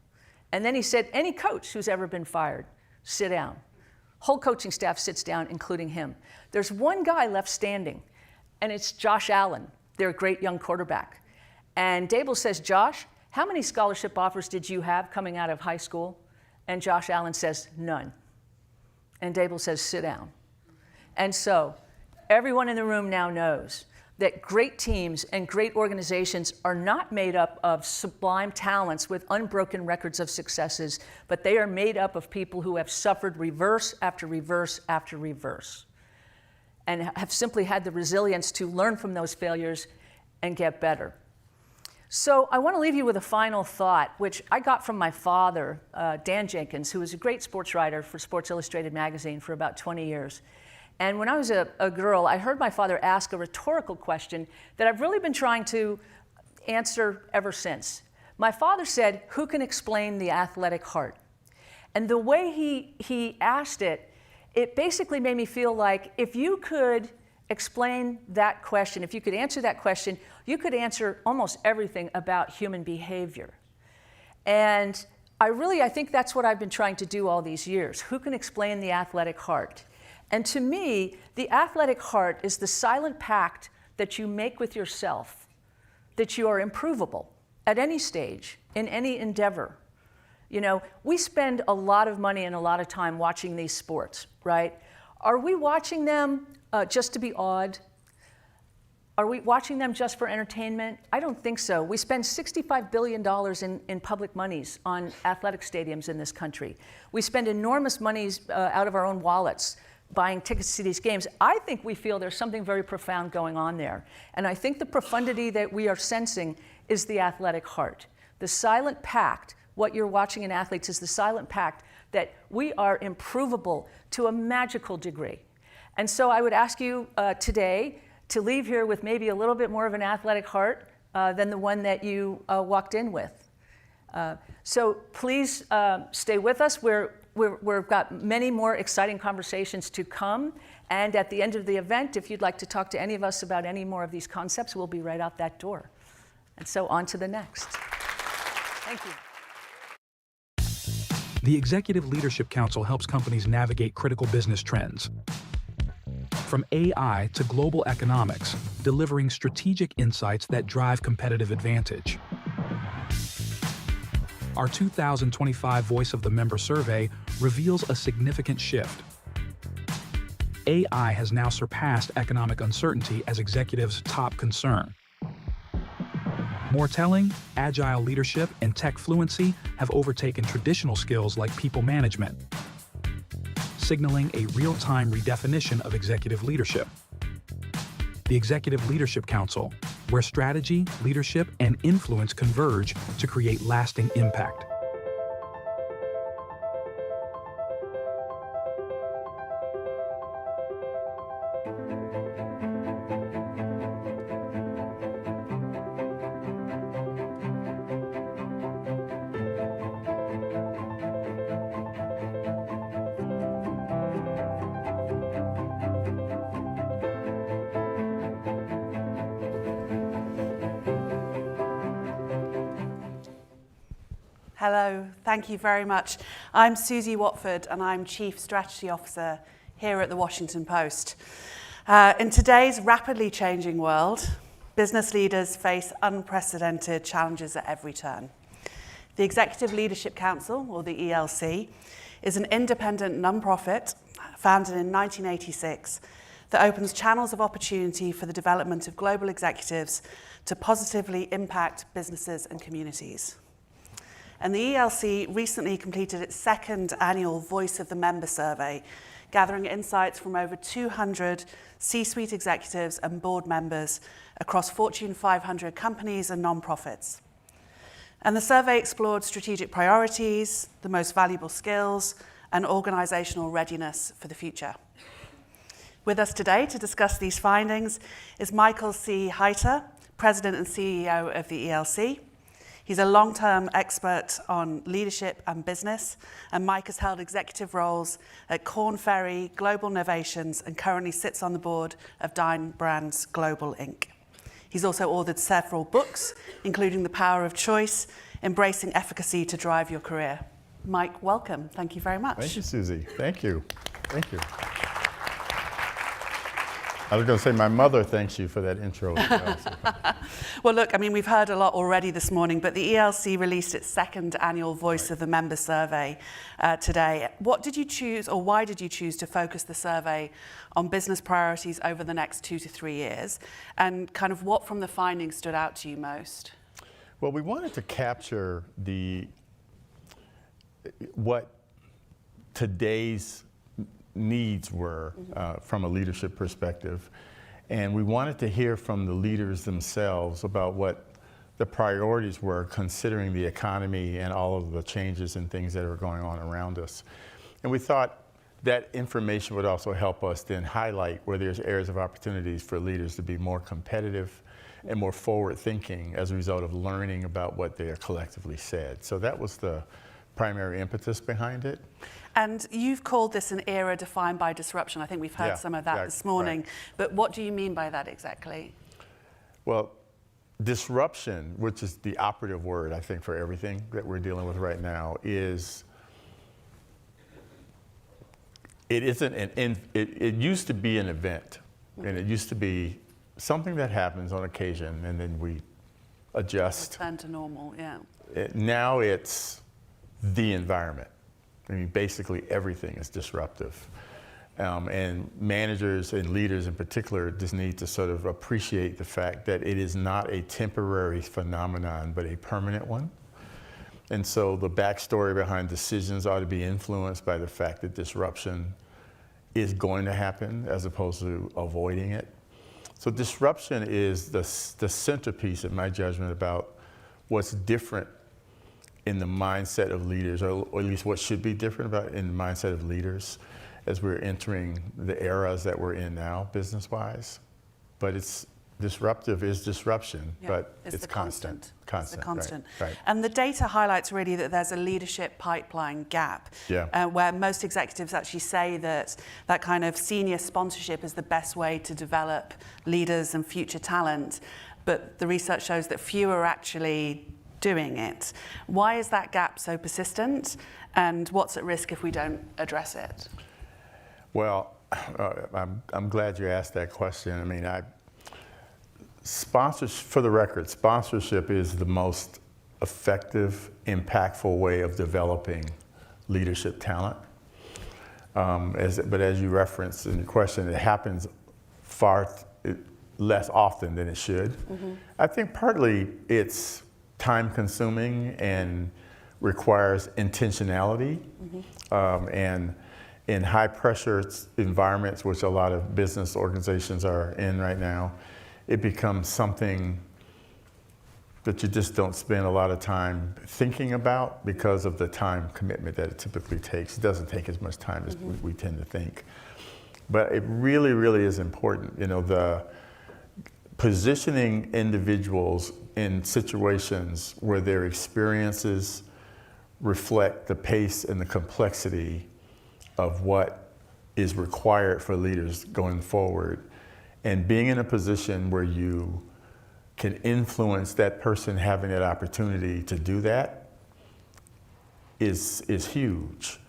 And then he said, any coach who's ever been fired, sit down. Whole coaching staff sits down, including him. There's one guy left standing, and it's Josh Allen, their great young quarterback. And Dable says, Josh, how many scholarship offers did you have coming out of high school? And Josh Allen says, none. And Dable says, sit down. And so everyone in the room now knows that great teams and great organizations are not made up of sublime talents with unbroken records of successes, but they are made up of people who have suffered reverse after reverse after reverse and have simply had the resilience to learn from those failures and get better. So I want to leave you with a final thought, which I got from my father, Dan Jenkins, who was a great sports writer for Sports Illustrated magazine for about 20 years. And when I was a girl, I heard my father ask a rhetorical question that I've really been trying to answer ever since. My father said, who can explain the athletic heart? And the way he asked it, it basically made me feel like if you could explain that question, if you could answer that question, you could answer almost everything about human behavior. And I think that's what I've been trying to do all these years. Who can explain the athletic heart? And to me, the athletic heart is the silent pact that you make with yourself, that you are improvable at any stage, in any endeavor. You know, we spend a lot of money and a lot of time watching these sports, right? Are we watching them just to be awed? Are we watching them just for entertainment? I don't think so. We spend $65 billion in public monies on athletic stadiums in this country. We spend enormous monies out of our own wallets buying tickets to these games. I think we feel there's something very profound going on there. And I think the profundity that we are sensing is the athletic heart. The silent pact, what you're watching in athletes is the silent pact that we are improvable to a magical degree. And so I would ask you today to leave here with maybe a little bit more of an athletic heart than the one that you walked in with. So please stay with us. We've got many more exciting conversations to come. And at the end of the event, if you'd like to talk to any of us about any more of these concepts, we'll be right out that door. And so on to the next. Thank you. The Executive Leadership Council helps companies navigate critical business trends. From AI to global economics, delivering strategic insights that drive competitive advantage. Our 2025 Voice of the Member survey reveals a significant shift. AI has now surpassed economic uncertainty as executives' top concern. More telling, agile leadership and tech fluency have overtaken traditional skills like people management, signaling a real-time redefinition of executive leadership. The Executive Leadership Council, where strategy, leadership, and influence converge to create lasting impact. Hello, thank you very much. I'm Susie Watford and I'm Chief Strategy Officer here at the Washington Post. In today's rapidly changing world, business leaders face unprecedented challenges at every turn. The Executive Leadership Council, or the ELC, is an independent nonprofit founded in 1986 that opens channels of opportunity for the development of global executives to positively impact businesses and communities. And the ELC recently completed its second annual Voice of the Member survey, gathering insights from over 200 C-suite executives and board members across Fortune 500 companies and nonprofits. And the survey explored strategic priorities, the most valuable skills, and organizational readiness for the future. With us today to discuss these findings is Michael C. Heiter, President and CEO of the ELC. He's a long-term expert on leadership and business, and Mike has held executive roles at Korn Ferry, Global Innovations, and currently sits on the board of Dine Brands Global, Inc. He's also authored several books, including The Power of Choice, Embracing Efficacy to Drive Your Career. Mike, welcome. Thank you very much. Thank you, Susie. Thank you. Thank you. I was going to say, my mother thanks you for that intro as well. So. Well, look, I mean, we've heard a lot already this morning, but the ELC released its second annual Voice of the Member survey today. What did you choose, or why did you choose to focus the survey on business priorities over the next 2 to 3 years? And kind of what from the findings stood out to you most? Well, we wanted to capture what today's needs were from a leadership perspective. And we wanted to hear from the leaders themselves about what the priorities were, considering the economy and all of the changes and things that are going on around us. And we thought that information would also help us then highlight where there's areas of opportunities for leaders to be more competitive and more forward-thinking as a result of learning about what they are collectively said. So that was the primary impetus behind it. And you've called this an era defined by disruption. I think we've heard some of that this morning. Right. But what do you mean by that exactly? Well, disruption, which is the operative word, I think, for everything that we're dealing with right now, is it used to be an event, and it used to be something that happens on occasion, and then we adjust. Return to normal, yeah. Now it's the environment. I mean, basically everything is disruptive. And managers and leaders in particular just need to sort of appreciate the fact that it is not a temporary phenomenon, but a permanent one. And so the backstory behind decisions ought to be influenced by the fact that disruption is going to happen as opposed to avoiding it. So disruption is the centerpiece, in my judgment, about what's different in the mindset of leaders, or at least what should be different about in the mindset of leaders as we're entering the eras that we're in now, business-wise. But it's disruptive is disruption, but it's constant. It's the constant. Right. And the data highlights really that there's a leadership pipeline gap, where most executives actually say that that kind of senior sponsorship is the best way to develop leaders and future talent. But the research shows that fewer are actually doing it. Why is that gap so persistent, and what's at risk if we don't address it? Well, I'm glad you asked that question. I mean, for the record, sponsorship is the most effective, impactful way of developing leadership talent. But as you referenced in your question, it happens far less often than it should. Mm-hmm. I think partly it's time-consuming and requires intentionality. Mm-hmm. And in high-pressure environments, which a lot of business organizations are in right now, it becomes something that you just don't spend a lot of time thinking about because of the time commitment that it typically takes. It doesn't take as much time as we tend to think. But it really, really is important. You know, the positioning individuals in situations where their experiences reflect the pace and the complexity of what is required for leaders going forward, and being in a position where you can influence that person having that opportunity to do that is huge.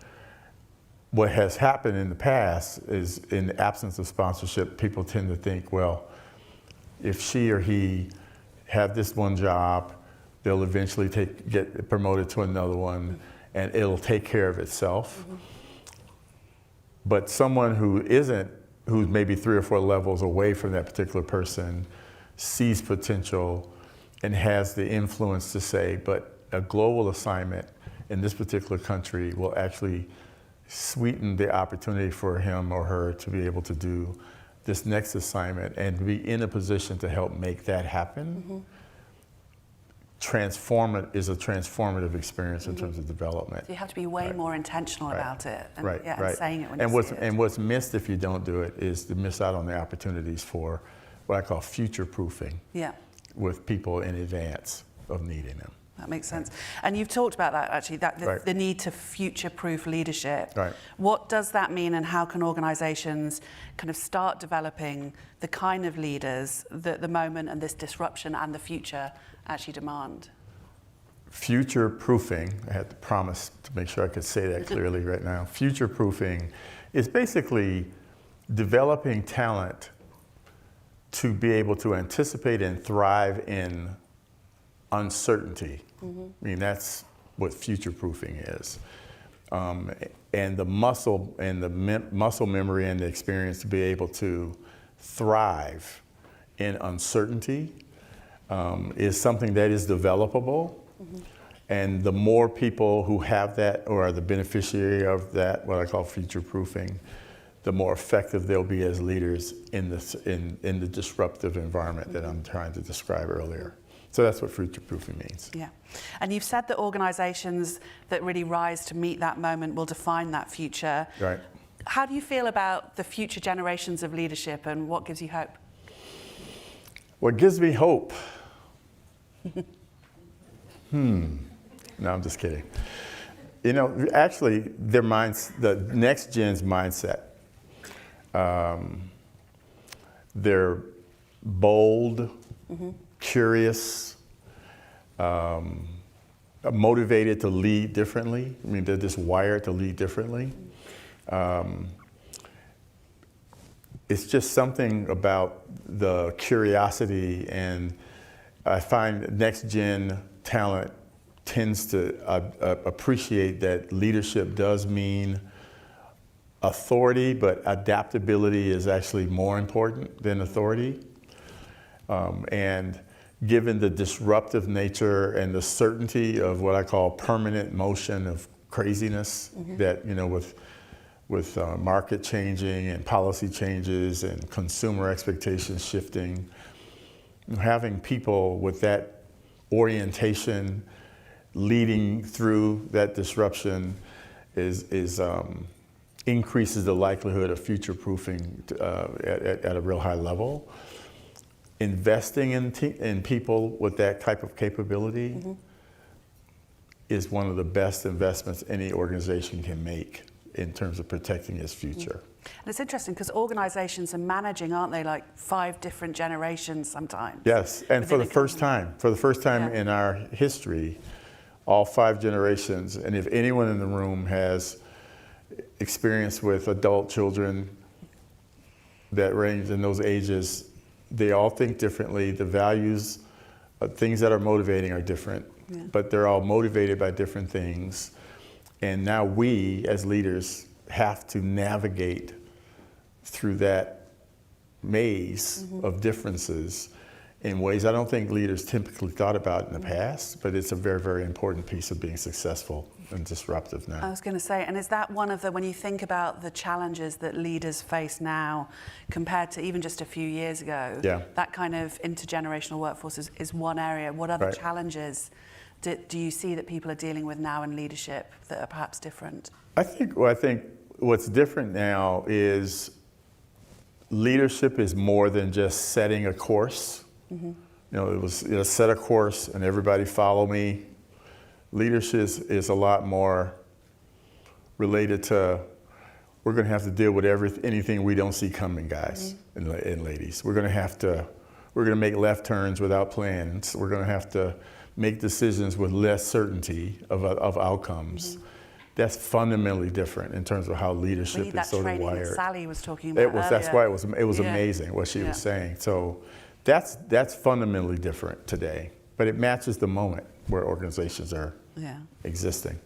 What has happened in the past is, in the absence of sponsorship, people tend to think, well, if she or he have this one job, they'll eventually get promoted to another one, and it'll take care of itself. Mm-hmm. But someone who's maybe 3 or 4 levels away from that particular person sees potential and has the influence to say, but a global assignment in this particular country will actually sweeten the opportunity for him or her to be able to do this next assignment and be in a position to help make that happen. Mm-hmm. Is a transformative experience in terms of development. So you have to be way more intentional about it, and, and saying it when and you see it. And what's missed if you don't do it is to miss out on the opportunities for what I call future-proofing with people in advance of needing them. That makes sense. And you've talked about that, actually, the need to future-proof leadership. Right. What does that mean, and how can organizations kind of start developing the kind of leaders that the moment and this disruption and the future actually demand? Future-proofing, I had to promise to make sure I could say that clearly right now. Future-proofing is basically developing talent to be able to anticipate and thrive in uncertainty. I mean, that's what future-proofing is. And the muscle and the muscle memory and the experience to be able to thrive in uncertainty is something that is developable. And the more people who have that or are the beneficiary of that, what I call future-proofing, the more effective they'll be as leaders in the disruptive environment that I'm trying to describe earlier. So that's what future-proofing means. Yeah. And you've said that organizations that really rise to meet that moment will define that future. Right. How do you feel about the future generations of leadership, and what gives you hope? What gives me hope? No, I'm just kidding. You know, actually, the next gen's mindset. They're bold, curious, motivated to lead differently. I mean, they're just wired to lead differently. It's just something about the curiosity, and I find next gen talent tends to appreciate that leadership does mean authority, but adaptability is actually more important than authority. And given the disruptive nature and the certainty of what I call permanent motion of craziness, that, you know, with market changing and policy changes and consumer expectations shifting, having people with that orientation leading through that disruption increases the likelihood of future-proofing at a real high level. Investing in people with that type of capability is one of the best investments any organization can make in terms of protecting its future. And it's interesting because organizations are managing, aren't they, like 5 different generations sometimes? Yes, and for the first time in our history, all 5 generations, and if anyone in the room has experience with adult children that range in those ages, they all think differently. The values, things that are motivating are different, but they're all motivated by different things. And now we, as leaders, have to navigate through that maze of differences in ways I don't think leaders typically thought about in the past, but it's a very, very important piece of being successful and disruptive now. I was going to say, and is that one of the, when you think about the challenges that leaders face now compared to even just a few years ago, that kind of intergenerational workforce is one area. What other challenges do you see that people are dealing with now in leadership that are perhaps different? I think what's different now is leadership is more than just setting a course. You know, it was set a course and everybody follow me. Leadership is a lot more related to, we're going to have to deal with anything we don't see coming, guys and ladies. We're going to make left turns without plans. We're going to have to make decisions with less certainty of outcomes. That's fundamentally different in terms of how leadership is sort of wired. That Sally was talking about earlier. That's why it was amazing what she was saying. So that's fundamentally different today, but it matches the moment where organizations are existing.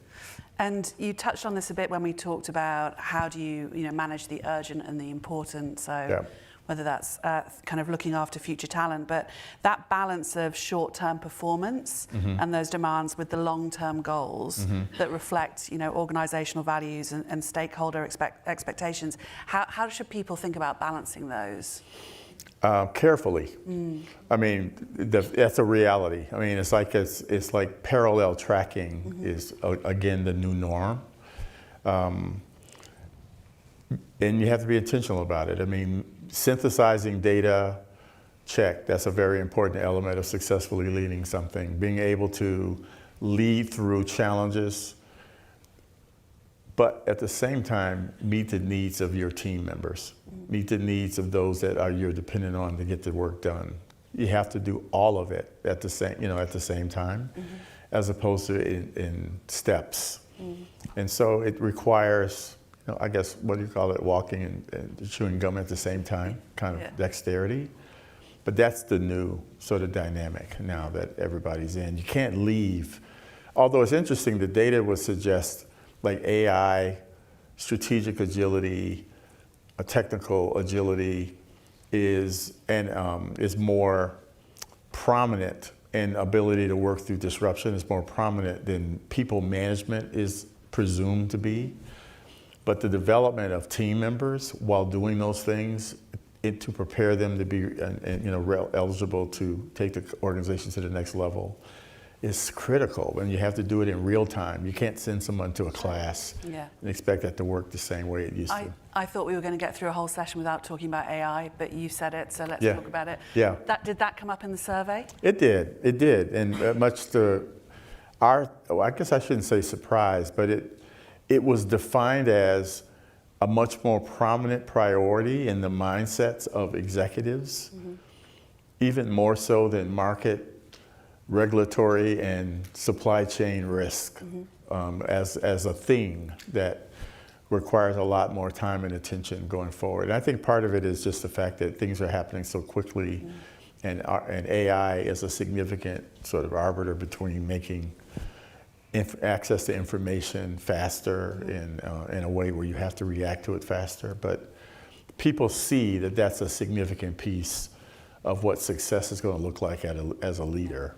And you touched on this a bit when we talked about how do you manage the urgent and the important. So whether that's kind of looking after future talent, but that balance of short-term performance and those demands with the long-term goals that reflect, organizational values and stakeholder expectations. How should people think about balancing those? Carefully. I mean, that's a reality. I mean, it's like parallel tracking is again the new norm, and you have to be intentional about it. I mean, synthesizing data, check. That's a very important element of successfully leading something. Being able to lead through challenges, but at the same time, meet the needs of your team members, meet the needs of those that you're dependent on to get the work done. You have to do all of it at the same time, as opposed to in steps. And so it requires, I guess, what do you call it, walking and chewing gum at the same time, kind of dexterity. But that's the new sort of dynamic now that everybody's in. You can't leave. Although it's interesting, the data would suggest like AI, strategic agility, a technical agility is more prominent, and ability to work through disruption is more prominent than people management is presumed to be. But the development of team members while doing those things to prepare them to be eligible to take the organization to the next level is critical, and you have to do it in real time. You can't send someone to a class and expect that to work the same way it used to. I thought we were going to get through a whole session without talking about AI, but you said it, so let's talk about it. Yeah. Did that come up in the survey? It did, and much to I guess I shouldn't say surprise, but it was defined as a much more prominent priority in the mindsets of executives, even more so than market, regulatory, and supply chain risk as a thing that requires a lot more time and attention going forward. And I think part of it is just the fact that things are happening so quickly, and AI is a significant sort of arbiter between making access to information faster in a way where you have to react to it faster. But people see that that's a significant piece of what success is going to look like as a leader.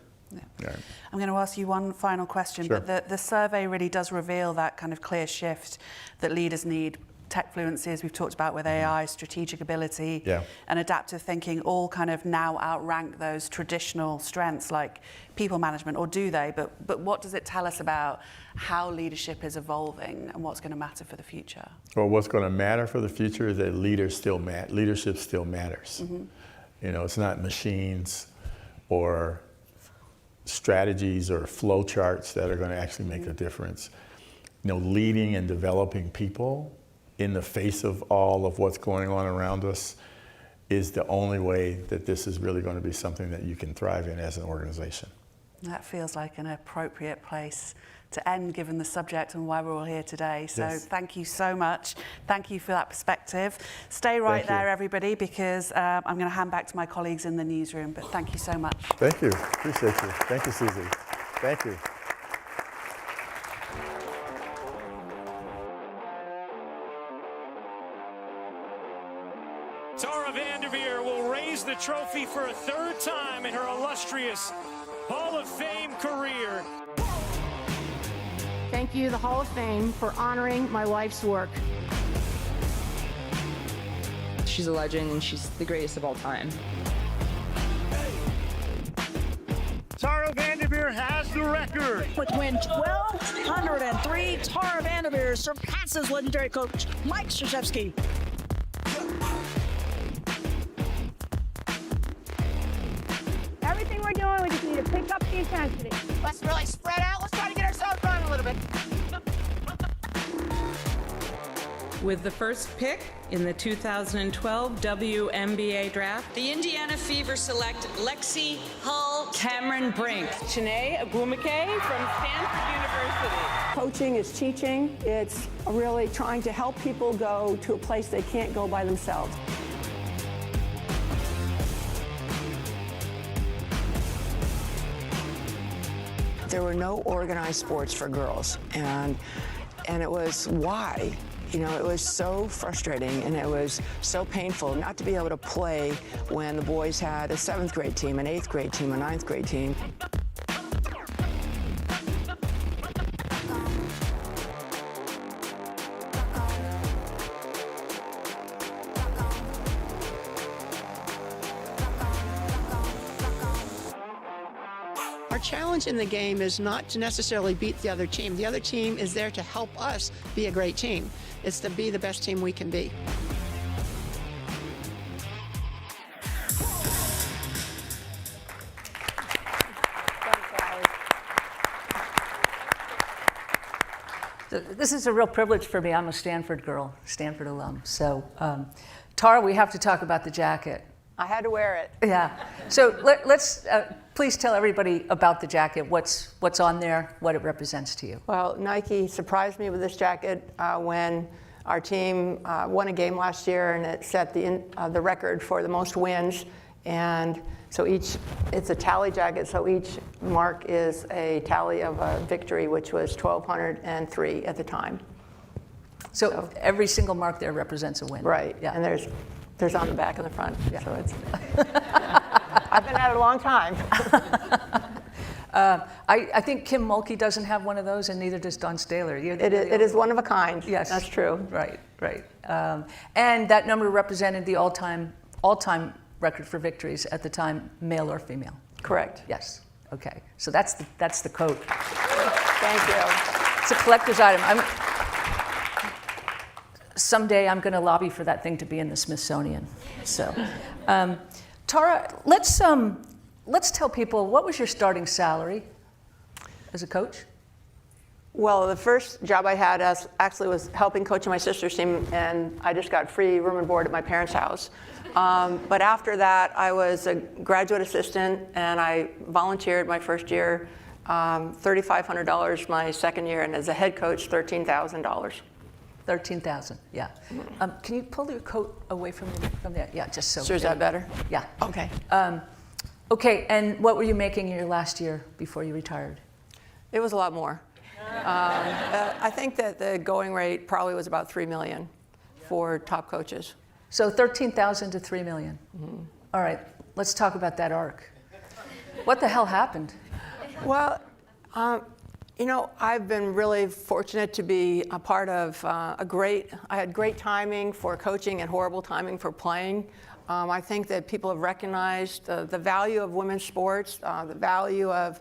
Yeah. I'm going to ask you one final question, Sure. but the survey really does reveal that kind of clear shift that leaders need. Tech fluency, as we've talked about with AI, strategic ability, and adaptive thinking all kind of now outrank those traditional strengths like people management, or do they? But what does it tell us about how leadership is evolving and what's going to matter for the future? Well, what's going to matter for the future is that leadership still matters. You know, it's not machines or strategies or flow charts that are going to actually make a difference. You know, leading and developing people in the face of all of what's going on around us is the only way that this is really going to be something that you can thrive in as an organization. That feels like an appropriate place to end, given the subject and why we're all here today. So thank you so much. Thank you for that perspective. Stay right there, everybody, because I'm going to hand back to my colleagues in the newsroom. But thank you so much. Thank you. Appreciate you. Thank you, Susie. Thank you. VanDerveer will raise the trophy for a third time in her illustrious Hall of Fame career. Thank you, the Hall of Fame, for honoring my life's work. She's a legend, and she's the greatest of all time. Tara VanDerveer has the record. With win 1,203, Tara VanDerveer surpasses legendary coach Mike Krzyzewski. Everything we're doing, we just need to pick up the intensity. Let's really spread out. Let's try to get ourselves going a little bit. With the first pick in the 2012 WNBA draft, the Indiana Fever select Lexi Hull, Cameron Brink, Chiney Agumake from Stanford University. Coaching is teaching. It's really trying to help people go to a place they can't go by themselves. There were no organized sports for girls, and it was why. You know, it was so frustrating, and it was so painful not to be able to play when the boys had a 7th grade team, an 8th grade team, a 9th grade team. Our challenge in the game is not to necessarily beat the other team. The other team is there to help us be a great team. It's to be the best team we can be. This is a real privilege for me. I'm a Stanford girl, Stanford alum. So, Tara, we have to talk about the jacket. I had to wear it. Yeah. So let's please tell everybody about the jacket. What's on there, what it represents to you. Well, Nike surprised me with this jacket when our team won a game last year, and it set the record for the most wins And so it's a tally jacket, so each mark is a tally of a victory, which was 1,203 at the time. So every single mark there represents a win. Right, Yeah. and there's on the back and the front, Yeah. so it's, I've been at it a long time. I think Kim Mulkey doesn't have one of those, and neither does Don Staley. It is one of a kind. Yes, that's true. Right. And that number represented the all-time record for victories at the time, male or female. Correct. Yes. Okay. So that's the coat. Thank you. It's a collector's item. Someday I'm going to lobby for that thing to be in the Smithsonian. So, Tara, let's tell people, what was your starting salary as a coach? Well, the first job I had actually was helping coach my sister's team, and I just got free room and board at my parents' house. But after that, I was a graduate assistant, and I volunteered my first year, $3,500 my second year, and as a head coach, $13,000. 13,000, yeah. Can you pull your coat away from there? Yeah, just so. Sure, is that better? Yeah. Okay. Okay, and what were you making in your last year before you retired? It was a lot more. I think that the going rate probably was about $3 million for top coaches. So 13,000 to 3 million. Mm-hmm. All right, let's talk about that arc. What the hell happened? Well, I've been really fortunate to be a part of I had great timing for coaching and horrible timing for playing. I think that people have recognized the value of women's sports, the value of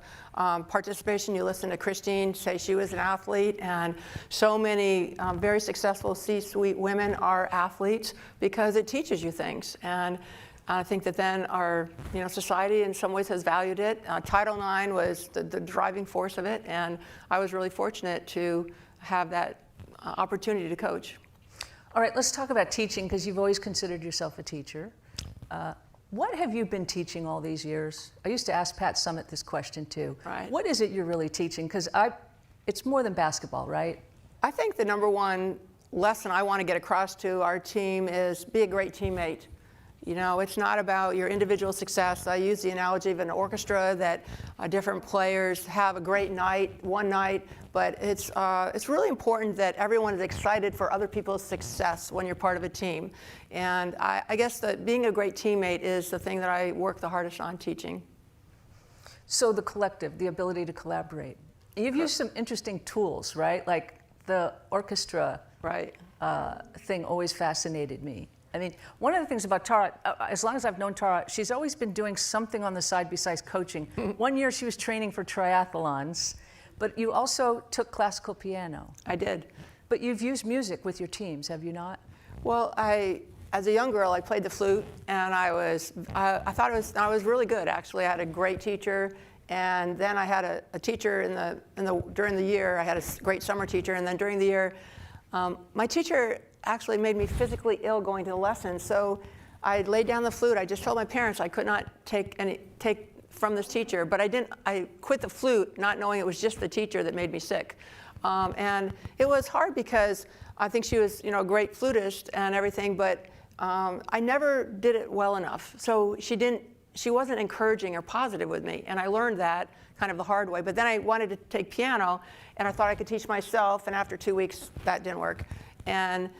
participation. You listen to Christine say she was an athlete, and so many very successful C-suite women are athletes because it teaches you things. And I think that then our society in some ways has valued it. Title IX was the driving force of it, and I was really fortunate to have that opportunity to coach. All right, let's talk about teaching, because you've always considered yourself a teacher. What have you been teaching all these years? I used to ask Pat Summitt this question too. Right. What is it you're really teaching? Because it's more than basketball, right? I think the number one lesson I want to get across to our team is be a great teammate. It's not about your individual success. I use the analogy of an orchestra that different players have a great night, one night, but it's really important that everyone is excited for other people's success when you're part of a team. And I guess that being a great teammate is the thing that I work the hardest on teaching. So the collective, the ability to collaborate. You've used some interesting tools, right? Like the orchestra thing always fascinated me. I mean, one of the things about Tara, as long as I've known Tara, she's always been doing something on the side besides coaching. One year she was training for triathlons, but you also took classical piano. I did. But you've used music with your teams, have you not? Well, as a young girl, I played the flute, and I thought I was really good, actually. I had a great teacher, and then I had a teacher during the year. I had a great summer teacher, and then during the year, my teacher actually made me physically ill going to the lessons. So I laid down the flute. I just told my parents I could not take from this teacher, but I quit the flute not knowing it was just the teacher that made me sick. And it was hard because I think she was, a great flutist and everything, but I never did it well enough. So she wasn't encouraging or positive with me, and I learned that kind of the hard way. But then I wanted to take piano, and I thought I could teach myself, and after 2 weeks, that didn't work. And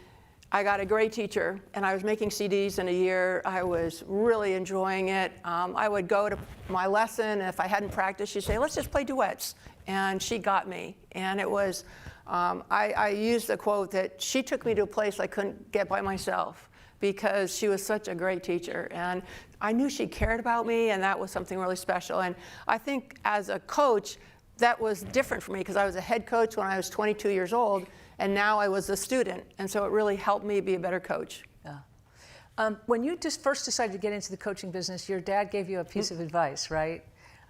I got a great teacher, and I was making CDs in a year. I was really enjoying it. I would go to my lesson, and if I hadn't practiced, she'd say, let's just play duets. And she got me. And it was, I used the quote that she took me to a place I couldn't get by myself because she was such a great teacher. And I knew she cared about me, and that was something really special. And I think as a coach, that was different for me because I was a head coach when I was 22 years old, and now I was a student, and so it really helped me be a better coach. Yeah. When you just first decided to get into the coaching business, your dad gave you a piece of advice, right?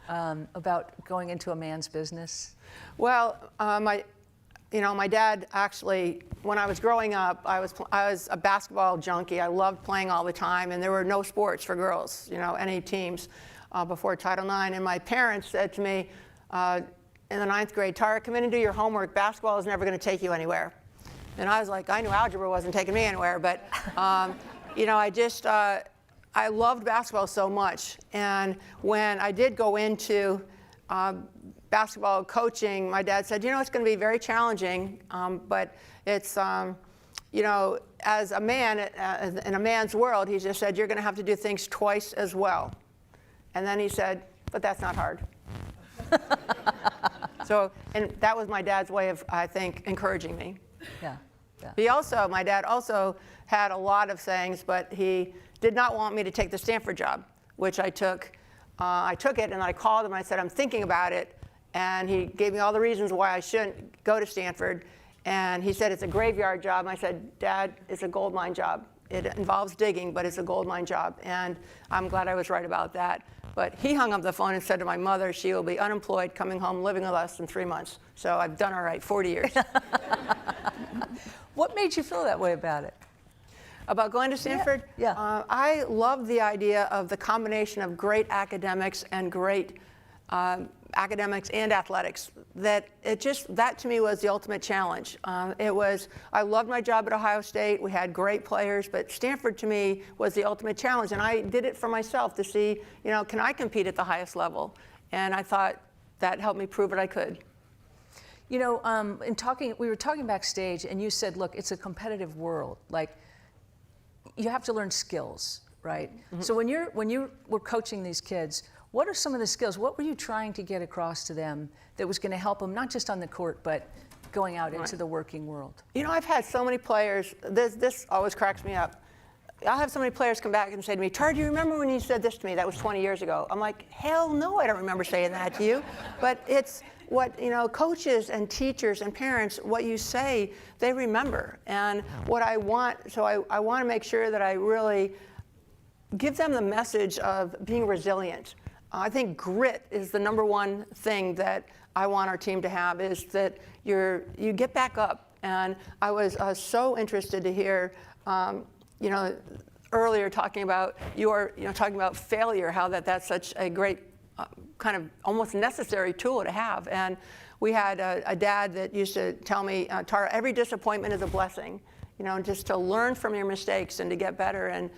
About going into a man's business. Well, my dad actually, when I was growing up, I was a basketball junkie. I loved playing all the time, and there were no sports for girls, any teams before Title IX. And my parents said to me, in the 9th grade, Tara, come in and do your homework. Basketball is never going to take you anywhere. And I was like, I knew algebra wasn't taking me anywhere, but I I loved basketball so much. And when I did go into basketball coaching, my dad said, it's going to be very challenging, but it's, as a man, in a man's world, he just said, you're going to have to do things twice as well. And then he said, but that's not hard. So, and that was my dad's way of, I think, encouraging me. Yeah. Yeah. My dad also had a lot of sayings, but he did not want me to take the Stanford job, which I took. I took it, and I called him, and I said, I'm thinking about it. And he gave me all the reasons why I shouldn't go to Stanford. And he said, it's a graveyard job. And I said, Dad, it's a gold mine job. It involves digging, but it's a gold mine job. And I'm glad I was right about that. But he hung up the phone and said to my mother, she will be unemployed, coming home, living with us in 3 months. So I've done all right, 40 years. What made you feel that way about it? About going to Stanford? Yeah. I love the idea of the combination of great academics and great academics and athletics. That to me was the ultimate challenge. I loved my job at Ohio State. We had great players, but Stanford to me was the ultimate challenge. And I did it for myself to see, can I compete at the highest level? And I thought that helped me prove that I could. We were talking backstage, and you said, look, it's a competitive world. Like, you have to learn skills, right? Mm-hmm. So when you were coaching these kids, what are some of the skills? What were you trying to get across to them that was going to help them, not just on the court, but going out into the working world? I've had so many players, this always cracks me up. I'll have so many players come back and say to me, Tara, do you remember when you said this to me? That was 20 years ago. I'm like, hell no, I don't remember saying that to you. But it's what, coaches and teachers and parents, what you say, they remember. And what I want, I want to make sure that I really give them the message of being resilient. I think grit is the number one thing that I want our team to have, is that you get back up. And I was so interested to hear, earlier talking about talking about failure, how that's such a great kind of almost necessary tool to have. And we had a dad that used to tell me, Tara, every disappointment is a blessing. Just to learn from your mistakes and to get better and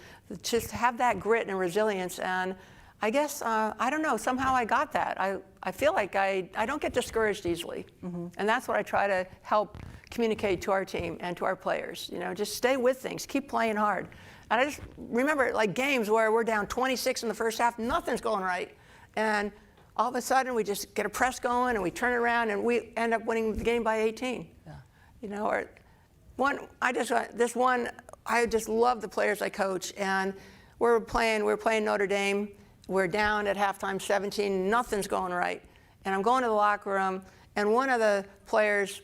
just have that grit and resilience. And I guess, I don't know, somehow I got that. I feel like I don't get discouraged easily. Mm-hmm. And that's what I try to help communicate to our team and to our players. Just stay with things, keep playing hard. And I just remember like games where we're down 26 in the first half, nothing's going right. And all of a sudden we just get a press going and we turn it around and we end up winning the game by 18. Yeah. I just love the players I coach. And we're playing Notre Dame. We're down at halftime 17, nothing's going right. And I'm going to the locker room, and one of the players,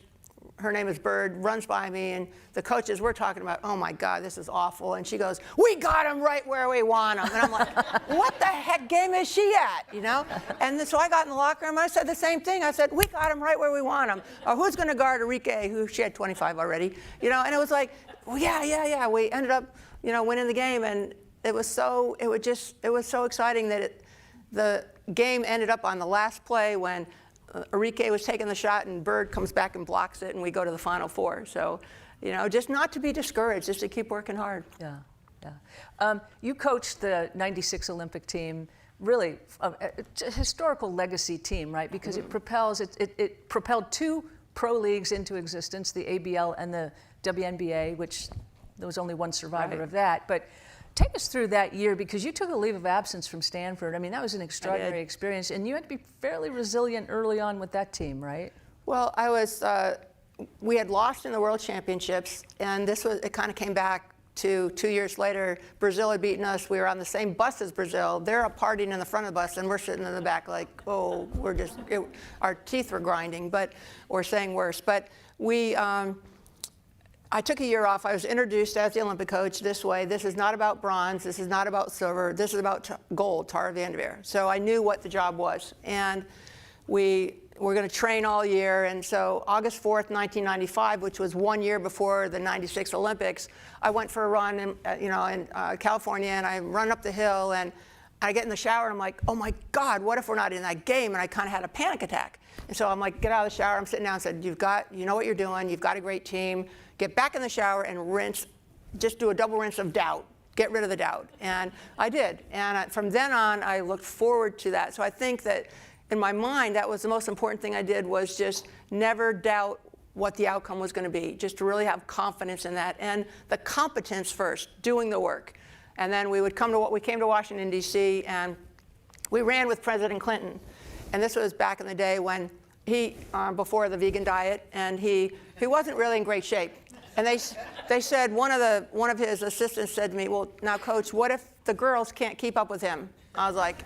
her name is Bird, runs by me, and the coaches, we're talking about, oh my God, this is awful. And she goes, we got him right where we want him. And I'm like, what the heck game is she at, And so I got in the locker room, I said the same thing. I said, we got him right where we want him. Who's going to guard Enrique, who she had 25 already, And it was like, well, yeah. We ended up, winning the game, and it was so exciting that the game ended up on the last play when Enrique was taking the shot and Bird comes back and blocks it, and we go to the Final Four. So, just not to be discouraged, just to keep working hard. Yeah. You coached the '96 Olympic team, really a historical legacy team, right? Because it propelled two pro leagues into existence, the ABL and the WNBA, which there was only one survivor of that. But take us through that year, because you took a leave of absence from Stanford. I mean, that was an extraordinary experience, and you had to be fairly resilient early on with that team, right? Well, we had lost in the World Championships, and it kind of came back to 2 years later. Brazil had beaten us. We were on the same bus as Brazil. They're up partying in the front of the bus, and we're sitting in the back like, oh, our teeth were grinding, or saying worse. But I took a year off. I was introduced as the Olympic coach this way. This is not about bronze. This is not about silver. This is about gold, Tara VanDerveer. So I knew what the job was. And we were going to train all year. And so August 4th, 1995, which was 1 year before the '96 Olympics, I went for a run in California, and I run up the hill, and I get in the shower, and I'm like, oh my God, what if we're not in that game? And I kind of had a panic attack. And so I'm like, get out of the shower. I'm sitting down and said, you know what you're doing. You've got a great team. Get back in the shower and rinse. Just do a double rinse of doubt. get rid of the doubt. And I did. And from then on, I looked forward to that. So I think that in my mind, that was the most important thing I did, was just never doubt what the outcome was going to be, just to really have confidence in that. And the competence first, doing the work. And then we came to Washington, D.C., and we ran with President Clinton. And this was back in the day when before the vegan diet, and he wasn't really in great shape. And they said, one of his assistants said to me, well, now, Coach, what if the girls can't keep up with him? I was like,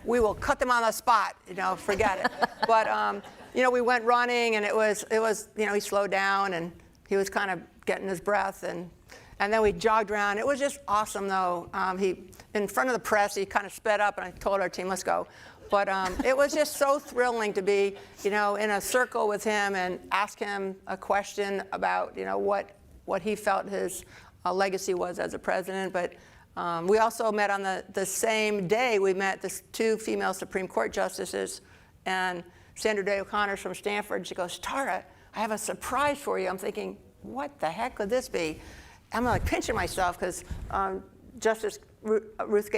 we will cut them on the spot, forget it. But, we went running, and it was, he slowed down, and he was kind of getting his breath, and then we jogged around. It was just awesome, though. In front of the press, he kind of sped up, and I told our team, let's go. But it was just so thrilling to be, in a circle with him and ask him a question about, what he felt his legacy was as a president. But we also met on the same day. We met the 2 female Supreme Court justices, and Sandra Day O'Connor's from Stanford. She goes, Tara, I have a surprise for you. I'm thinking, what the heck could this be? I'm like pinching myself because Justice Ruth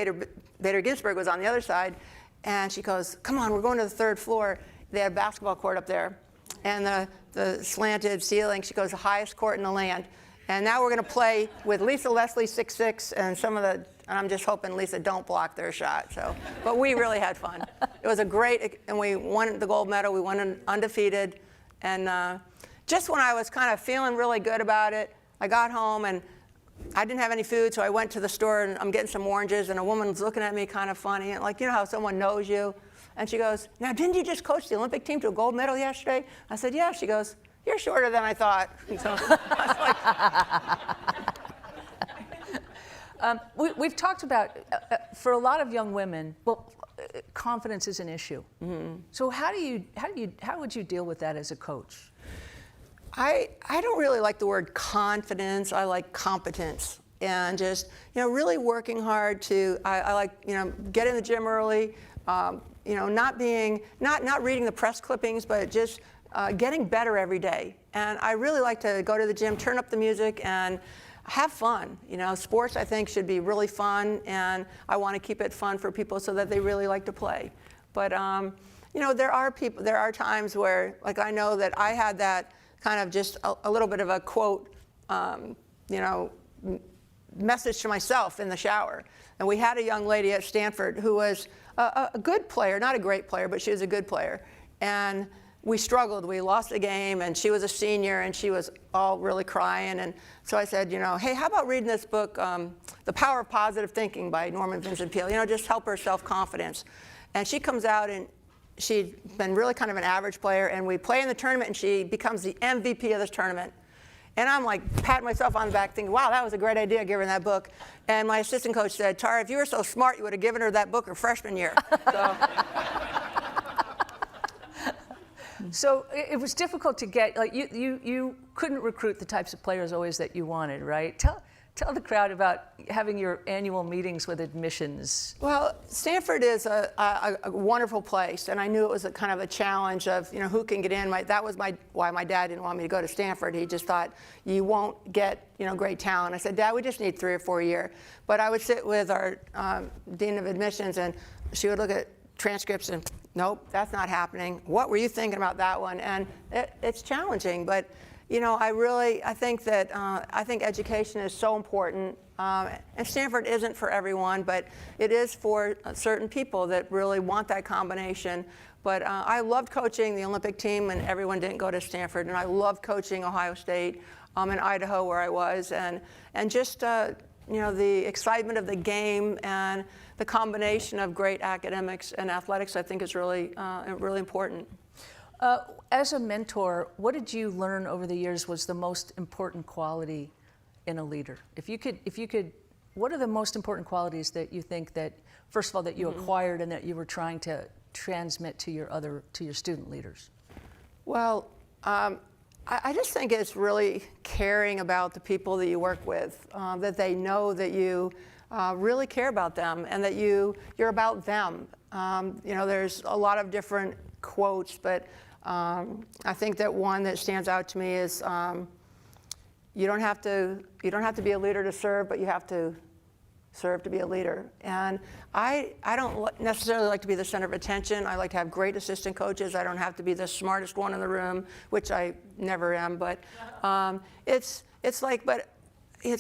Bader Ginsburg was on the other side. And she goes, come on, we're going to the 3rd floor. They had a basketball court up there. And the slanted ceiling, she goes, the highest court in the land. And now we're going to play with Lisa Leslie, 6'6", and I'm just hoping Lisa don't block their shot. But we really had fun. It was and we won the gold medal. We won undefeated. And just when I was kind of feeling really good about it, I got home, and I didn't have any food, so I went to the store, and I'm getting some oranges, and a woman's looking at me kind of funny, and like, how someone knows you. And she goes, now, didn't you just coach the Olympic team to a gold medal yesterday? I said, yeah. She goes, you're shorter than I thought. So I was like, we've talked about, for a lot of young women, confidence is an issue. Mm-hmm. So how would you deal with that as a coach? I don't really like the word confidence. I like competence, and just really working hard to. I like get in the gym early, not reading the press clippings, but just getting better every day. And I really like to go to the gym, turn up the music, and have fun. Sports I think should be really fun, and I want to keep it fun for people so that they really like to play. But there are times where, like, I know that I had that kind of just a little bit of a quote, message to myself in the shower. And we had a young lady at Stanford who was a good player, not a great player, but she was a good player. And we struggled. We lost a game, and she was a senior, and she was all really crying. And so I said, hey, how about reading this book, The Power of Positive Thinking by Norman Vincent Peale, just help her self-confidence. And she comes out, and she'd been really kind of an average player, and we play in the tournament, and she becomes the MVP of this tournament. And I'm like patting myself on the back thinking, wow, that was a great idea, giving her that book. And my assistant coach said, Tara, if you were so smart, you would have given her that book her freshman year. So it was difficult to get, like, you couldn't recruit the types of players always that you wanted, right? Tell the crowd about having your annual meetings with admissions. Well, Stanford is a wonderful place, and I knew it was a kind of a challenge of, who can get in. That was why my dad didn't want me to go to Stanford. He just thought, you won't get, great talent. I said, Dad, we just need 3 or 4 a year. But I would sit with our dean of admissions, and she would look at transcripts and, nope, that's not happening. What were you thinking about that one? And it's challenging, but I think education is so important, and Stanford isn't for everyone, but it is for certain people that really want that combination. But I loved coaching the Olympic team, and everyone didn't go to Stanford, and I loved coaching Ohio State, in Idaho where I was, and just the excitement of the game and the combination of great academics and athletics, I think is really important. As a mentor, what did you learn over the years was the most important quality in a leader? If you could, what are the most important qualities that you think that, first of all, that you acquired and that you were trying to transmit to your student leaders? Well, I just think it's really caring about the people that you work with, that they know that you really care about them and that you're about them. There's a lot of different quotes, but I think that one that stands out to me is you don't have to be a leader to serve, but you have to serve to be a leader. And I don't necessarily like to be the center of attention. I like to have great assistant coaches. I don't have to be the smartest one in the room, which I never am. But it's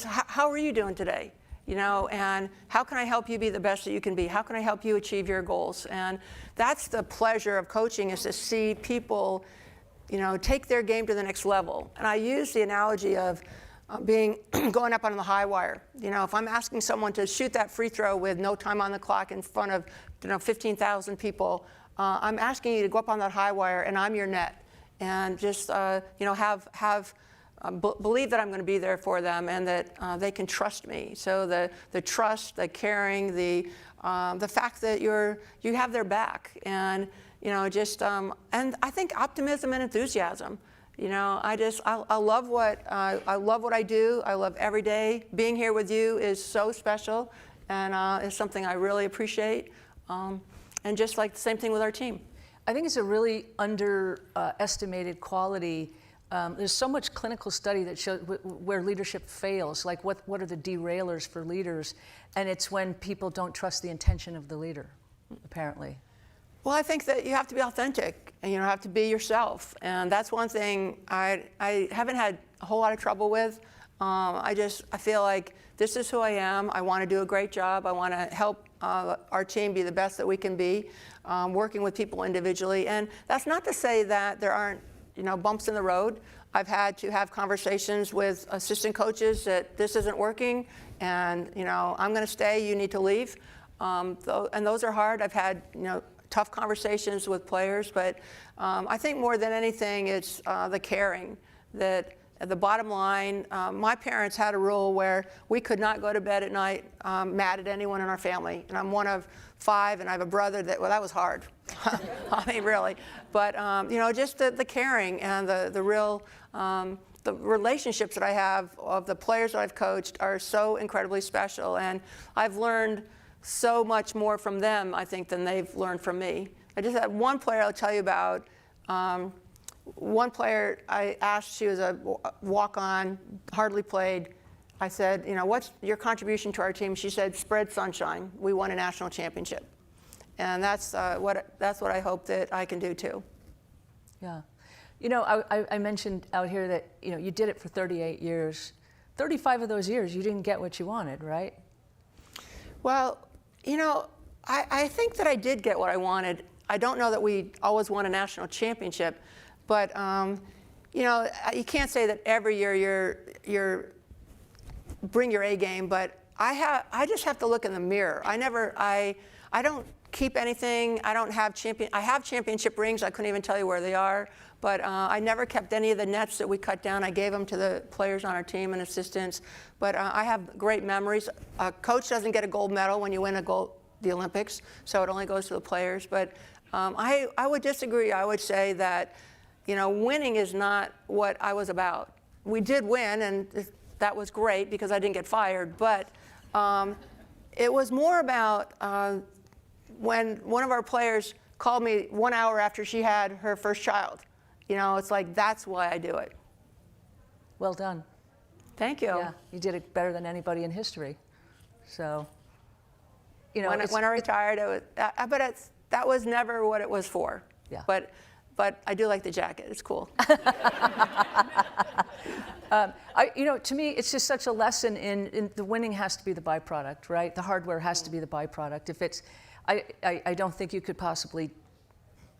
how are you doing today? And how can I help you be the best that you can be? How can I help you achieve your goals? And that's the pleasure of coaching, is to see people, take their game to the next level. And I use the analogy of going up on the high wire. If I'm asking someone to shoot that free throw with no time on the clock in front of 15,000 people, I'm asking you to go up on that high wire, and I'm your net, and just believe that I'm going to be there for them, and that they can trust me. So the trust, the caring, the fact that you have their back, and and I think optimism and enthusiasm. I love what I do. I love every day. Being here with you is so special, and it's something I really appreciate. And just like the same thing with our team. I think it's a really underestimated quality. There's so much clinical study that shows where leadership fails, like what are the derailers for leaders, and it's when people don't trust the intention of the leader, apparently. Well, I think that you have to be authentic, and you have to be yourself, and that's one thing I haven't had a whole lot of trouble with. I feel like this is who I am. I want to do a great job. I want to help our team be the best that we can be, working with people individually. And that's not to say that there aren't bumps in the road. I've had to have conversations with assistant coaches that this isn't working, and I'm going to stay. You need to leave, and those are hard. I've had tough conversations with players, but I think more than anything, it's the caring. That at the bottom line, my parents had a rule where we could not go to bed at night mad at anyone in our family. And I'm one of 5, and I have a brother that was hard. I mean, really. But just the caring and the real the relationships that I have of the players that I've coached are so incredibly special, and I've learned so much more from them, I think, than they've learned from me. I just had one player I'll tell you about. One player I asked, she was a walk-on, hardly played. I said, what's your contribution to our team? She said, spread sunshine. We won a national championship. And that's what I hope that I can do too. Yeah. I mentioned out here that, you did it for 38 years. 35 of those years, you didn't get what you wanted, right? Well, I think that I did get what I wanted. I don't know that we always won a national championship, but you can't say that every year you're bring your A game. But I just have to look in the mirror. I don't keep anything. I have championship rings. I couldn't even tell you where they are. But I never kept any of the nets that we cut down. I gave them to the players on our team and assistants. But I have great memories. A coach doesn't get a gold medal when you win the Olympics, so it only goes to the players. But I would disagree. I would say that winning is not what I was about. We did win, and that was great because I didn't get fired. But it was more about when one of our players called me 1 hour after she had her first child. It's like, that's why I do it. Well done. Thank you. Yeah, you did it better than anybody in history. So, when I retired, that was never what it was for. Yeah. But I do like the jacket. It's cool. To me, it's just such a lesson in the winning has to be the byproduct, right? The hardware has to be the byproduct. If it's, I don't think you could possibly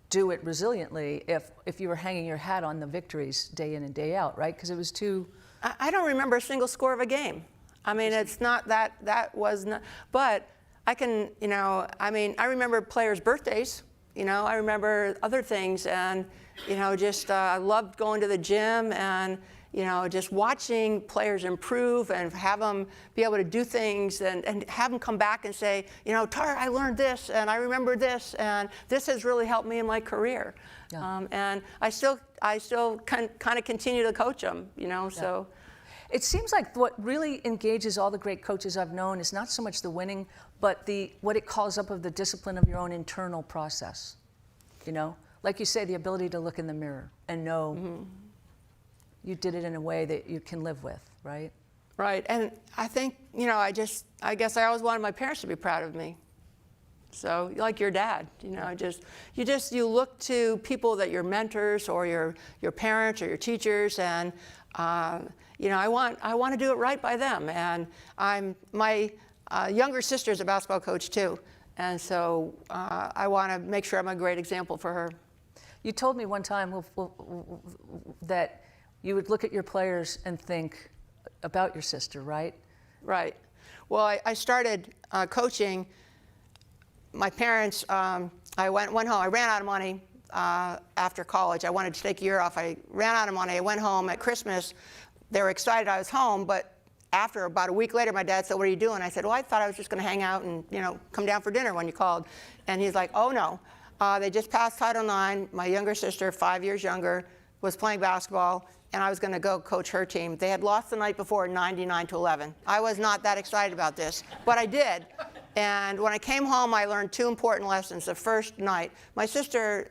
do it resiliently if you were hanging your hat on the victories day in and day out, right? Because it was too. I don't remember a single score of a game. I mean, it's not that was not. But I can, I remember players' birthdays. I remember other things, and I loved going to the gym and just watching players improve and have them be able to do things and have them come back and say, Tara, I learned this and I remember this and this has really helped me in my career. Yeah. And I still kind of continue to coach them, so. It seems like what really engages all the great coaches I've known is not so much the winning, but what it calls up of the discipline of your own internal process. Like you say, the ability to look in the mirror and know you did it in a way that you can live with, right? Right, and I think, you know, I guess I always wanted my parents to be proud of me. So, like your dad, you know, you look to people that your mentors or your parents or your teachers, and you know, I want to do it right by them. And my younger sister's a basketball coach too, and so I want to make sure I'm a great example for her. You told me one time that you would look at your players and think about your sister, right? Right. Well, I started coaching. My parents, I went home. I ran out of money after college. I wanted to take a year off. I ran out of money. I went home at Christmas. They were excited I was home, but after about a week later, my dad said, "What are you doing?" I said, "Well, I thought I was just going to hang out and, you know, come down for dinner when you called." And he's like, "Oh, no. They just passed Title IX. My younger sister, 5 years younger, was playing basketball, and I was going to go coach her team. They had lost the night before, 99-11. I was not that excited about this, but I did. And when I came home, I learned 2 important lessons. The first night, my sister,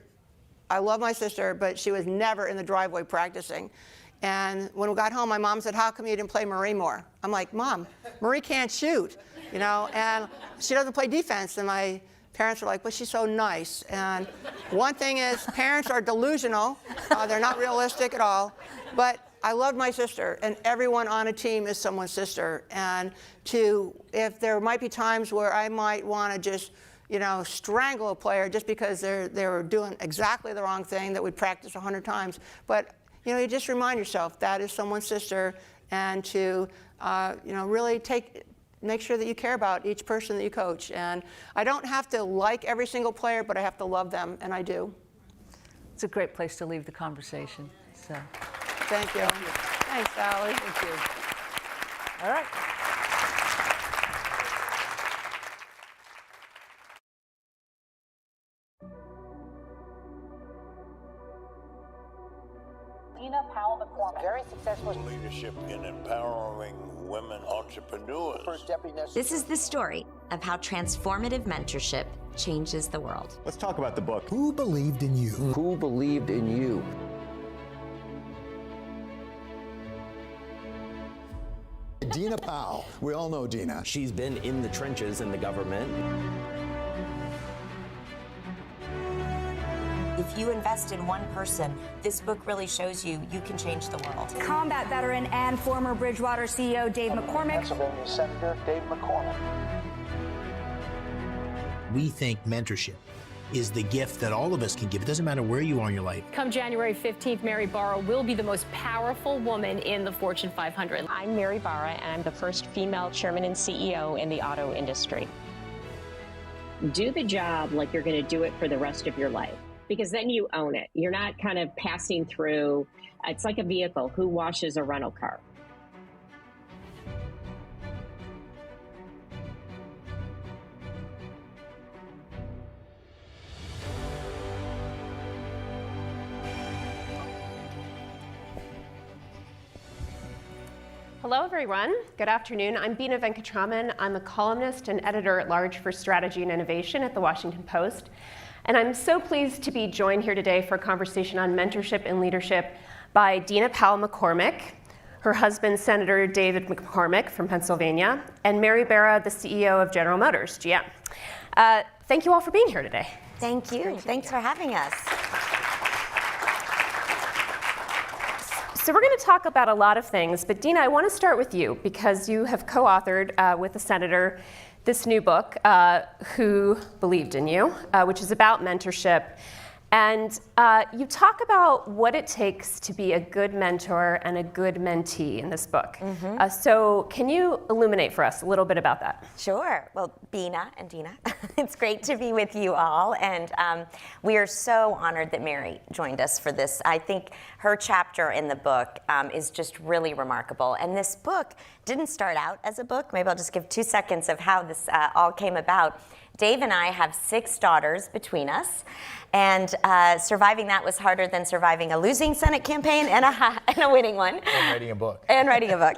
I love my sister, but she was never in the driveway practicing. And when we got home, my mom said, "How come you didn't play Marie more?" I'm like, "Mom, Marie can't shoot, you know, and she doesn't play defense." And my parents were like, "But she's so nice." And one thing is, parents are delusional. They're not realistic at all. But I loved my sister, and everyone on a team is someone's sister. And if there might be times where I might want to just, you know, strangle a player just because they were doing exactly the wrong thing that we'd practice 100 times. But, you know, you just remind yourself that is someone's sister, and to, you know, really make sure that you care about each person that you coach. And I don't have to like every single player, but I have to love them, and I do. It's a great place to leave the conversation. So. Thank you. Thanks, Sally. Thank you. All right. Very successful leadership in empowering women entrepreneurs. This is the story of how transformative mentorship changes the world. Let's talk about the book. Who believed in you? Who believed in you? Dina Powell. We all know Dina. She's been in the trenches in the government. If you invest in one person, this book really shows you can change the world. Combat veteran and former Bridgewater CEO Dave McCormick. Pennsylvania Senator Dave McCormick. We think mentorship is the gift that all of us can give. It doesn't matter where you are in your life. Come January 15th, Mary Barra will be the most powerful woman in the Fortune 500. I'm Mary Barra, and I'm the first female chairman and CEO in the auto industry. Do the job like you're going to do it for the rest of your life, because then you own it. You're not kind of passing through. It's like a vehicle. Who washes a rental car? Hello, everyone. Good afternoon. I'm Beena Venkatraman. I'm a columnist and editor-at-large for strategy and innovation at The Washington Post. And I'm so pleased to be joined here today for a conversation on mentorship and leadership by Dina Powell McCormick, her husband, Senator David McCormick from Pennsylvania, and Mary Barra, the CEO of General Motors, GM. Thank you all for being here today. Thank you. Thanks for having us. So we're going to talk about a lot of things, but Dina, I want to start with you because you have co-authored with the senator this new book, Who Believed in You, which is about mentorship. And you talk about what it takes to be a good mentor and a good mentee in this book. Mm-hmm. So can you illuminate for us a little bit about that? Sure. Well, Beena and Dina, it's great to be with you all. And we are so honored that Mary joined us for this. I think her chapter in the book is just really remarkable. And this book didn't start out as a book. Maybe I'll just give 2 seconds of how this all came about. Dave and I have 6 daughters between us, and surviving that was harder than surviving a losing Senate campaign and a winning one. And writing a book. And writing a book.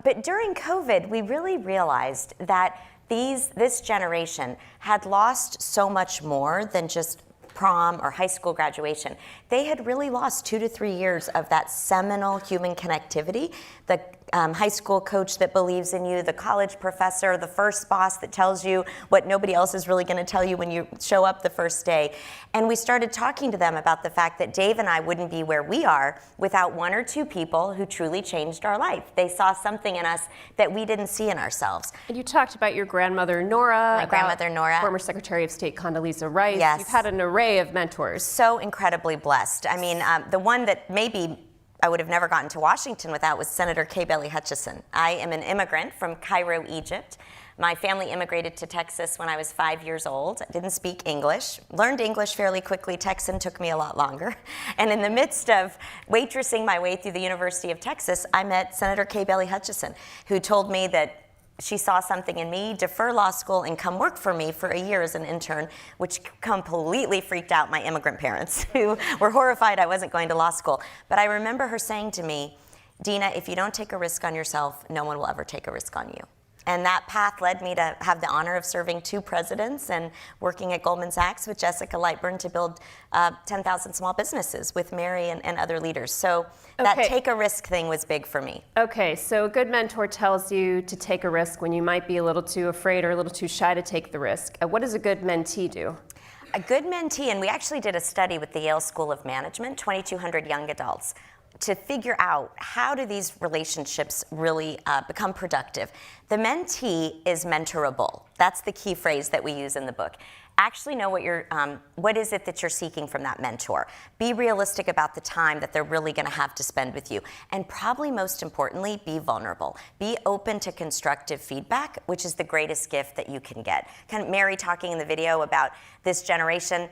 But during COVID, we really realized that this generation had lost so much more than just prom or high school graduation. They had really lost 2 to 3 years of that seminal human connectivity, the high school coach that believes in you, the college professor, the first boss that tells you what nobody else is really going to tell you when you show up the first day. And we started talking to them about the fact that Dave and I wouldn't be where we are without one or two people who truly changed our life. They saw something in us that we didn't see in ourselves. And you talked about your grandmother, Nora. My grandmother, Nora. Former Secretary of State Condoleezza Rice. Yes. You've had an array of mentors. So incredibly blessed. I mean, the one that maybe I would have never gotten to Washington without was Senator Kay Bailey Hutchison. I am an immigrant from Cairo, Egypt. My family immigrated to Texas when I was 5 years old. I didn't speak English, learned English fairly quickly. Texan took me a lot longer. And in the midst of waitressing my way through the University of Texas, I met Senator Kay Bailey Hutchison, who told me that she saw something in me, defer law school, and come work for me for a year as an intern, which completely freaked out my immigrant parents, who were horrified I wasn't going to law school. But I remember her saying to me, Dina, if you don't take a risk on yourself, no one will ever take a risk on you. And that path led me to have the honor of serving 2 presidents and working at Goldman Sachs with Jessica Lightburn to build 10,000 small businesses with Mary and other leaders. So that take a risk thing was big for me. Okay, so a good mentor tells you to take a risk when you might be a little too afraid or a little too shy to take the risk. What does a good mentee do? A good mentee, and we actually did a study with the Yale School of Management, 2,200 young adults, to figure out how do these relationships really become productive. The mentee is mentorable. That's the key phrase that we use in the book. Actually know what is it that you're seeking from that mentor. Be realistic about the time that they're really going to have to spend with you. And probably most importantly, be vulnerable. Be open to constructive feedback, which is the greatest gift that you can get. Kind of Mary talking in the video about this generation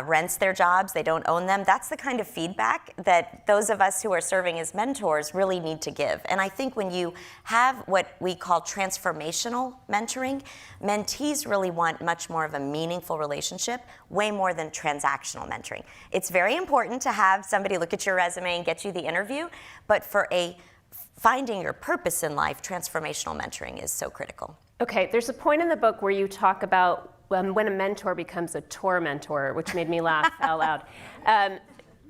rents their jobs, they don't own them. That's the kind of feedback that those of us who are serving as mentors really need to give. And I think when you have what we call transformational mentoring, mentees really want much more of a meaningful relationship, way more than transactional mentoring. It's very important to have somebody look at your resume and get you the interview, but for finding your purpose in life, transformational mentoring is so critical. Okay, there's a point in the book where you talk about when a mentor becomes a tormentor, which made me laugh out loud.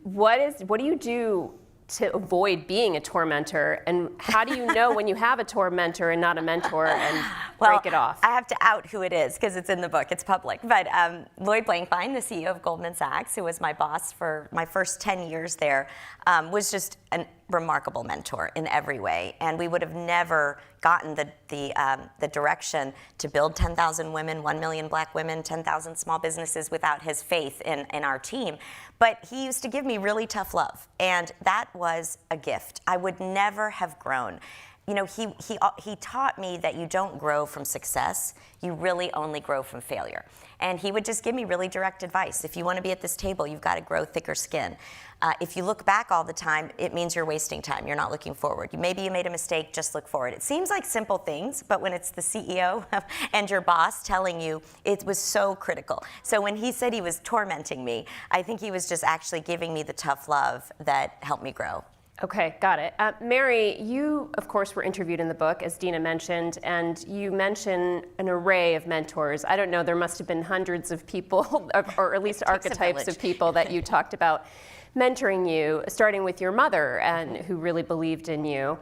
What do you do to avoid being a tormentor, and how do you know when you have a tormentor and not a mentor and break it off? I have to out who it is because it's in the book, it's public. But Lloyd Blankfein, the CEO of Goldman Sachs, who was my boss for my first 10 years there, was just a remarkable mentor in every way. And we would have never gotten the direction to build 10,000 women, 1 million black women, 10,000 small businesses without his faith in our team. But he used to give me really tough love, and that was a gift. I would never have grown. You know, he taught me that you don't grow from success, you really only grow from failure. And he would just give me really direct advice. If you want to be at this table, you've got to grow thicker skin. If you look back all the time, it means you're wasting time. You're not looking forward. Maybe you made a mistake, just look forward. It seems like simple things, but when it's the CEO and your boss telling you, it was so critical. So when he said he was tormenting me, I think he was just actually giving me the tough love that helped me grow. Okay, got it. Mary, you, of course, were interviewed in the book, as Dina mentioned, and you mention an array of mentors. I don't know, there must have been hundreds of people, or at least archetypes of people that you talked about mentoring you, starting with your mother, and who really believed in you.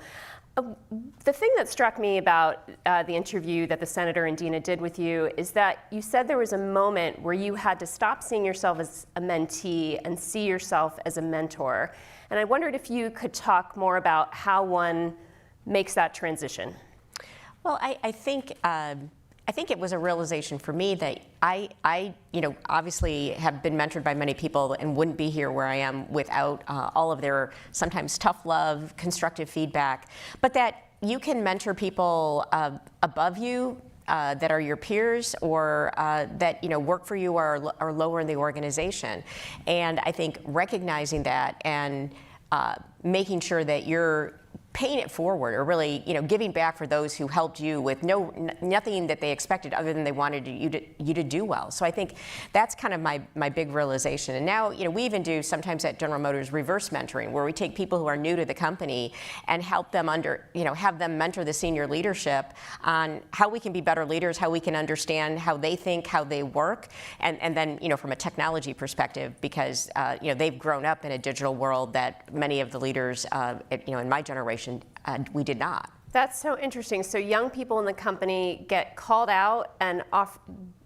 The thing that struck me about the interview that the Senator and Dina did with you is that you said there was a moment where you had to stop seeing yourself as a mentee and see yourself as a mentor. And I wondered if you could talk more about how one makes that transition. Well, I think it was a realization for me that I obviously have been mentored by many people and wouldn't be here where I am without all of their sometimes tough love, constructive feedback, but that you can mentor people above you that are your peers or that work for you or are lower in the organization. And I think recognizing that and making sure that you're paying it forward, or really, giving back for those who helped you with nothing that they expected other than they wanted you to do well. So I think that's kind of my big realization. And now, we even do sometimes at General Motors reverse mentoring, where we take people who are new to the company and help them have them mentor the senior leadership on how we can be better leaders, how we can understand how they think, how they work, and then, from a technology perspective, because they've grown up in a digital world that many of the leaders, in my generation situation, we did not. That's so interesting. So young people in the company get called out and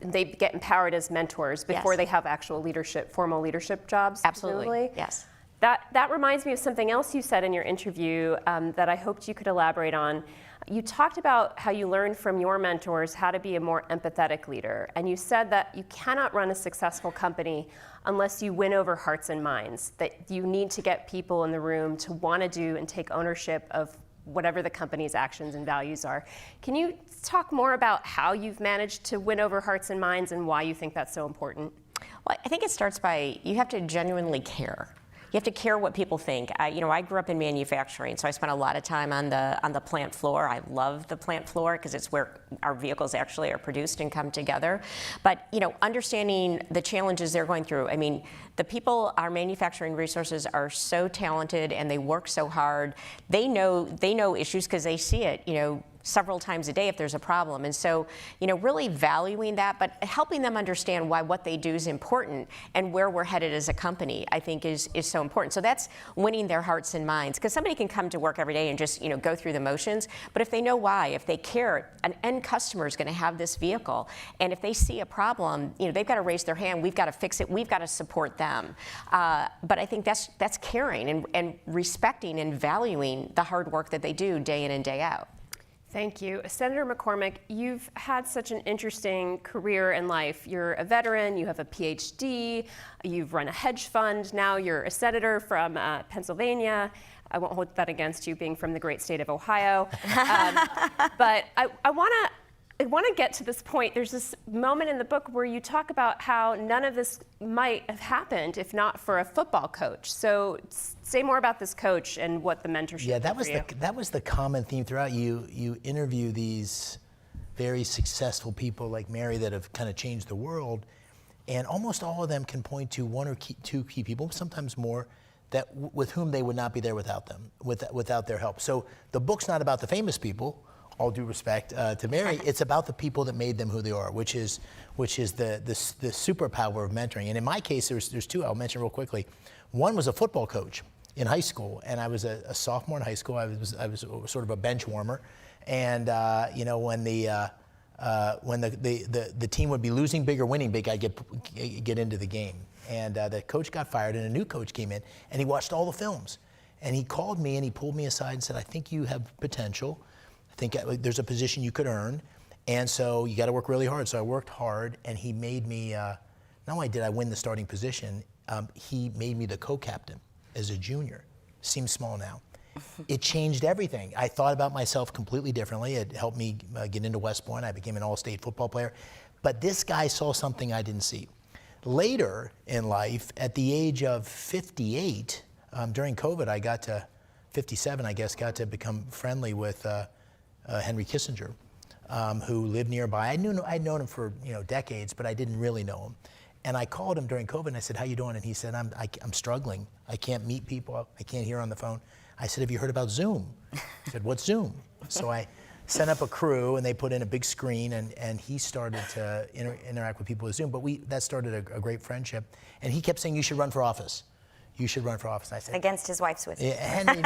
they get empowered as mentors before they have actual leadership, formal leadership jobs. Absolutely. Presumably. Yes. That reminds me of something else you said in your interview that I hoped you could elaborate on. You talked about how you learned from your mentors how to be a more empathetic leader. And you said that you cannot run a successful company unless you win over hearts and minds, that you need to get people in the room to want to do and take ownership of whatever the company's actions and values are. Can you talk more about how you've managed to win over hearts and minds and why you think that's so important? Well, I think it starts by, you have to genuinely care. You have to care what people think. I grew up in manufacturing, so I spent a lot of time on the plant floor. I love the plant floor because it's where our vehicles actually are produced and come together. But understanding the challenges they're going through. I mean, the people, our manufacturing resources are so talented and they work so hard. They know issues because they see it. Several times a day if there's a problem. And so, really valuing that, but helping them understand why what they do is important and where we're headed as a company, I think is so important. So that's winning their hearts and minds, because somebody can come to work every day and just, go through the motions, but if they know why, if they care, an end customer is going to have this vehicle, and if they see a problem, they've got to raise their hand, we've got to fix it, we've got to support them. But I think that's caring and respecting and valuing the hard work that they do day in and day out. Thank you. Senator McCormick, you've had such an interesting career in life. You're a veteran, you have a PhD, you've run a hedge fund, now you're a senator from Pennsylvania. I won't hold that against you being from the great state of Ohio. But I want to get to this point. There's this moment in the book where you talk about how none of this might have happened if not for a football coach. So say more about this coach and what the mentorship. Yeah, that was the common theme throughout. You interview these very successful people like Mary that have kind of changed the world, and almost all of them can point to one or two key people, sometimes more, that with whom they would not be there without them, without their help. So the book's not about the famous people. All due respect to Mary, it's about the people that made them who they are, which is the superpower of mentoring. And in my case, there's two I'll mention real quickly. One was a football coach in high school, and I was a sophomore in high school. I was sort of a bench warmer, and when the team would be losing big or winning big, I'd get into the game. And the coach got fired, and a new coach came in, and he watched all the films, and he called me and he pulled me aside and said, "I think you have potential. I think there's a position you could earn, and so you got to work really hard." So I worked hard, and he made me, not only did I win the starting position, he made me the co-captain as a junior. Seems small now. It changed everything. I thought about myself completely differently. It helped me get into West Point. I became an all-state football player. But this guy saw something I didn't see. Later in life, at the age of 58, during COVID, I got to 57, I guess, got to become friendly with Henry Kissinger, who lived nearby. I'd known him for decades, but I didn't really know him. And I called him during COVID and I said, "How you doing?" And he said, I'm struggling. I can't meet people. I can't hear on the phone. I said, "Have you heard about Zoom?" He said, "What's Zoom?" So I sent up a crew and they put in a big screen and he started to interact with people with Zoom. But that started a great friendship. And he kept saying, "You should run for office. You should run for office." And I said, against his wife's wishes. Yeah, Henry,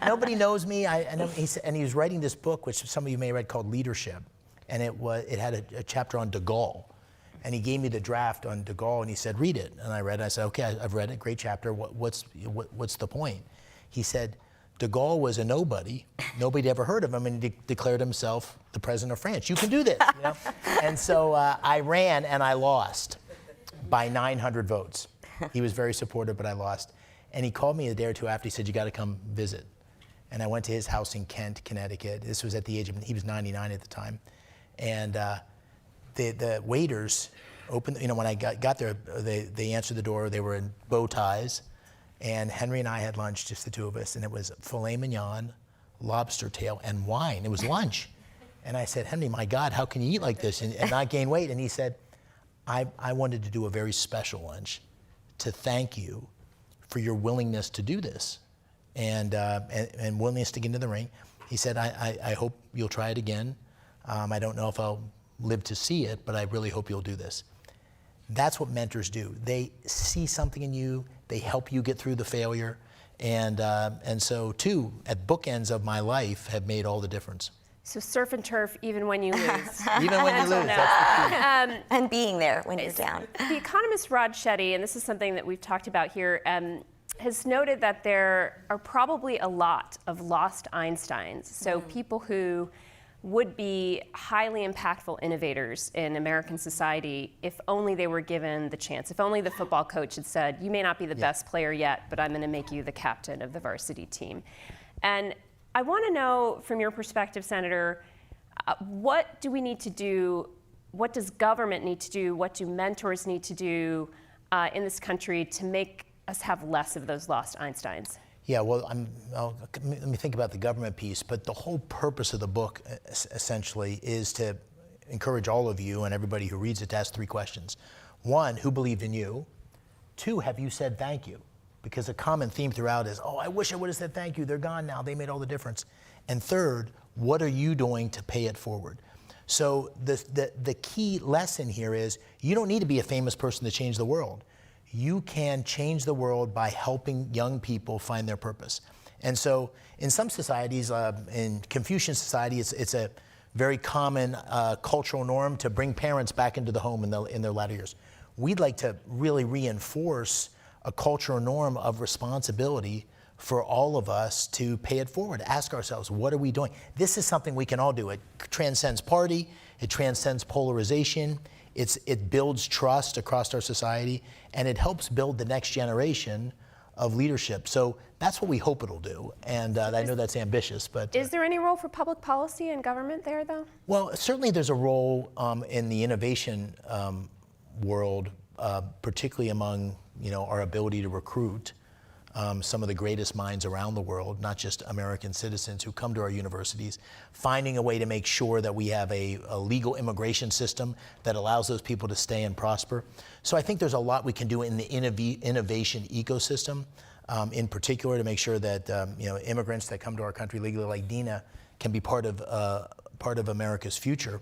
nobody knows me. And he was writing this book, which some of you may have read, called Leadership. And it had a chapter on de Gaulle. And he gave me the draft on de Gaulle and he said, "Read it." And I read it. I said, "Okay, I've read it. Great chapter. What's the point?" He said, "De Gaulle was a nobody. Nobody ever heard of him, and he declared himself the president of France. You can do this." And so I ran and I lost by 900 votes. He was very supportive, but I lost. And he called me a day or two after. He said, "You got to come visit." And I went to his house in Kent, Connecticut. This was at the age of, he was 99 at the time. And the waiters opened, when I got there, they answered the door. They were in bow ties. And Henry and I had lunch, just the two of us. And it was filet mignon, lobster tail, and wine. It was lunch. And I said, "Henry, my God, how can you eat like this and not gain weight?" And he said, I wanted to do a very special lunch to thank you for your willingness to do this and willingness to get into the ring. He said, I hope you'll try it again. I don't know if I'll live to see it, but I really hope you'll do this. That's what mentors do. They see something in you, they help you get through the failure, And so two, at bookends of my life, have made all the difference. So surf and turf even when you lose. Even when you lose, that's the key. And being there when you're down. The economist Rod Shetty, and this is something that we've talked about here, has noted that there are probably a lot of lost Einsteins. So people who would be highly impactful innovators in American society if only they were given the chance. If only the football coach had said, you may not be the best player yet, but I'm going to make you the captain of the varsity team. And I want to know, from your perspective, Senator, what do we need to do? What does government need to do? What do mentors need to do in this country to make us have less of those lost Einsteins? Yeah, well, let me think about the government piece, but the whole purpose of the book, essentially, is to encourage all of you and everybody who reads it to ask three questions. One, who believed in you? Two, have you said thank you? Because a common theme throughout is, oh, I wish I would have said thank you. They're gone now. They made all the difference. And third, what are you doing to pay it forward? So the key lesson here is you don't need to be a famous person to change the world. You can change the world by helping young people find their purpose. And so in some societies, in Confucian society, it's a very common cultural norm to bring parents back into the home in their latter years. We'd like to really reinforce a cultural norm of responsibility for all of us to pay it forward. Ask ourselves, what are we doing? This is something we can all do. It transcends party, it transcends polarization, it builds trust across our society, and it helps build the next generation of leadership. So that's what we hope it'll do. And I know that's ambitious, but... Is there any role for public policy and government there, though? Well, certainly there's a role in the innovation world, particularly among our ability to recruit some of the greatest minds around the world, not just American citizens who come to our universities, finding a way to make sure that we have a legal immigration system that allows those people to stay and prosper. So I think there's a lot we can do in the innovation ecosystem, in particular to make sure that immigrants that come to our country legally, like Dina, can be part of America's future.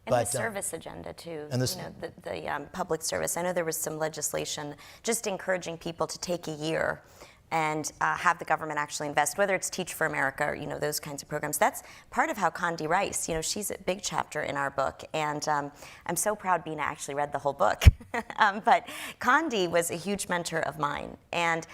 And the service agenda too, the public service. I know there was some legislation just encouraging people to take a year and have the government actually invest, whether it's Teach for America or those kinds of programs. That's part of how Condi Rice, she's a big chapter in our book, and I'm so proud Bina actually read the whole book. But Condi was a huge mentor of mine, and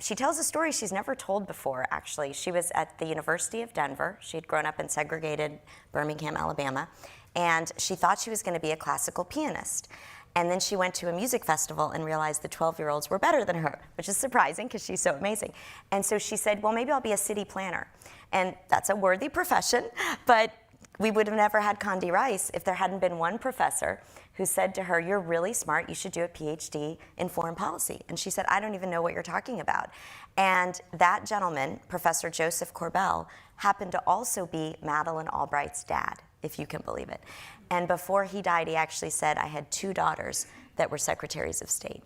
she tells a story she's never told before, actually. She was at the University of Denver. She had grown up in segregated Birmingham, Alabama, and she thought she was going to be a classical pianist. And then she went to a music festival and realized the 12-year-olds were better than her, which is surprising because she's so amazing. And so she said, well, maybe I'll be a city planner. And that's a worthy profession, but we would have never had Condi Rice if there hadn't been one professor who said to her, you're really smart, you should do a PhD in foreign policy. And she said, I don't even know what you're talking about. And that gentleman, Professor Joseph Corbell, happened to also be Madeleine Albright's dad, if you can believe it. And before he died, he actually said, I had 2 daughters that were secretaries of state.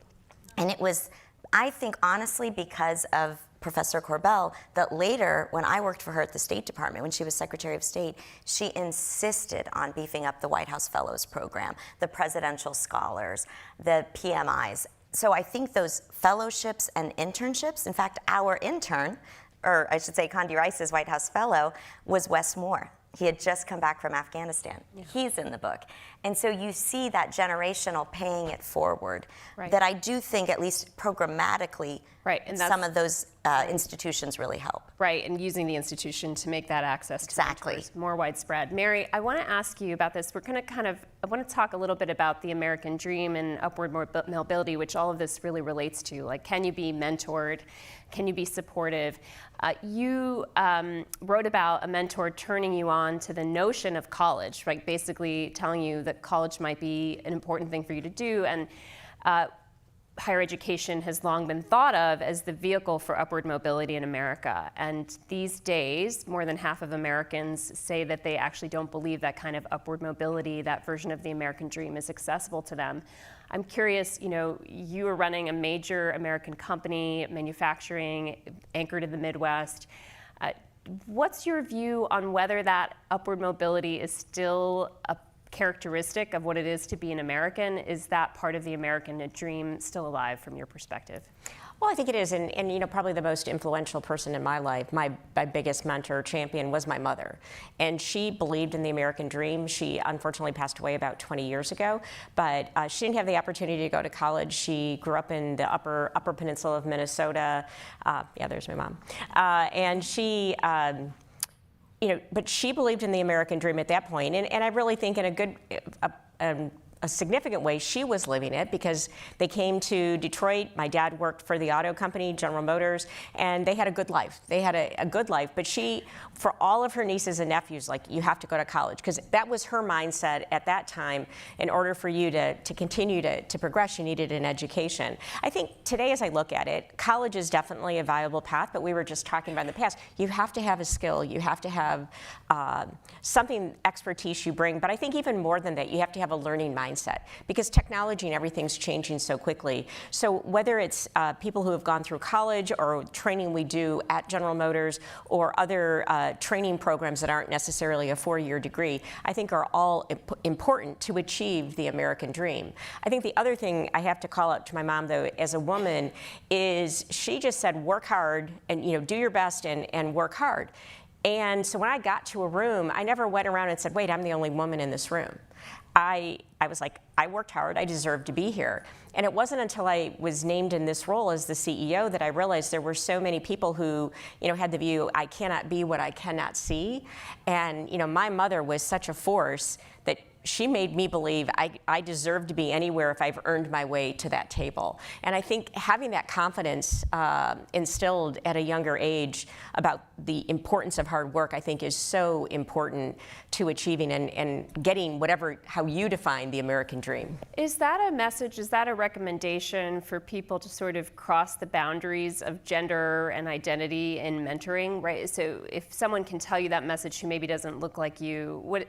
And it was, I think, honestly, because of Professor Corbell, that later, when I worked for her at the State Department, when she was Secretary of State, she insisted on beefing up the White House Fellows Program, the Presidential Scholars, the PMIs. So I think those fellowships and internships, in fact, our intern, or I should say Condi Rice's White House Fellow, was Wes Moore. He had just come back from Afghanistan. Yeah. He's in the book. And so you see that generational paying it forward, that I do think, at least programmatically, and some of those institutions really help. Right, and using the institution to make that access to mentors more widespread. Mary, I want to ask you about this. We're going to I want to talk a little bit about the American dream and upward mobility, which all of this really relates to. Like, can you be mentored? Can you be supportive? You wrote about a mentor turning you on to the notion of college, right? Basically telling you that college might be an important thing for you to do, and higher education has long been thought of as the vehicle for upward mobility in America. And these days, more than half of Americans say that they actually don't believe that kind of upward mobility, that version of the American dream, is accessible to them. I'm curious, you are running a major American company, manufacturing, anchored in the Midwest. What's your view on whether that upward mobility is still a characteristic of what it is to be an American? Is that part of the American dream still alive from your perspective? Well, I think it is, and you know, probably the most influential person in my life, my biggest mentor, champion, was my mother. And she believed in the American dream. She unfortunately passed away about 20 years ago, but she didn't have the opportunity to go to college. She grew up in the upper peninsula of Minnesota. Yeah, there's my mom. And she, you know, but she believed in the American dream at that point. And I really think in a significant way, she was living it, because they came to Detroit. My dad worked for the auto company, General Motors, and they had a good life. They had a good life, but she, for all of her nieces and nephews, like, you have to go to college, because that was her mindset at that time. In order for you to continue to progress, you needed an education. I think today, as I look at it, college is definitely a viable path, but we were just talking about in the past, you have to have a skill, you have to have something, expertise you bring, but I think even more than that, you have to have a learning mindset, because technology and everything's changing so quickly. So whether it's people who have gone through college, or training we do at General Motors, or other training programs that aren't necessarily a 4-year degree, I think are all important to achieve the American dream. I think the other thing I have to call out to my mom, though, as a woman, is she just said, work hard, and you know, do your best and work hard. And so when I got to a room, I never went around and said, wait, I'm the only woman in this room. I was like, I worked hard, I deserve to be here. And it wasn't until I was named in this role as the CEO that I realized there were so many people who, you know, had the view, I cannot be what I cannot see. And, you know, my mother was such a force that she made me believe I deserve to be anywhere if I've earned my way to that table. And I think having that confidence instilled at a younger age about the importance of hard work, I think, is so important to achieving and getting how you define the American dream. Is that a message, is that a recommendation for people to sort of cross the boundaries of gender and identity in mentoring, right? So if someone can tell you that message who maybe doesn't look like you,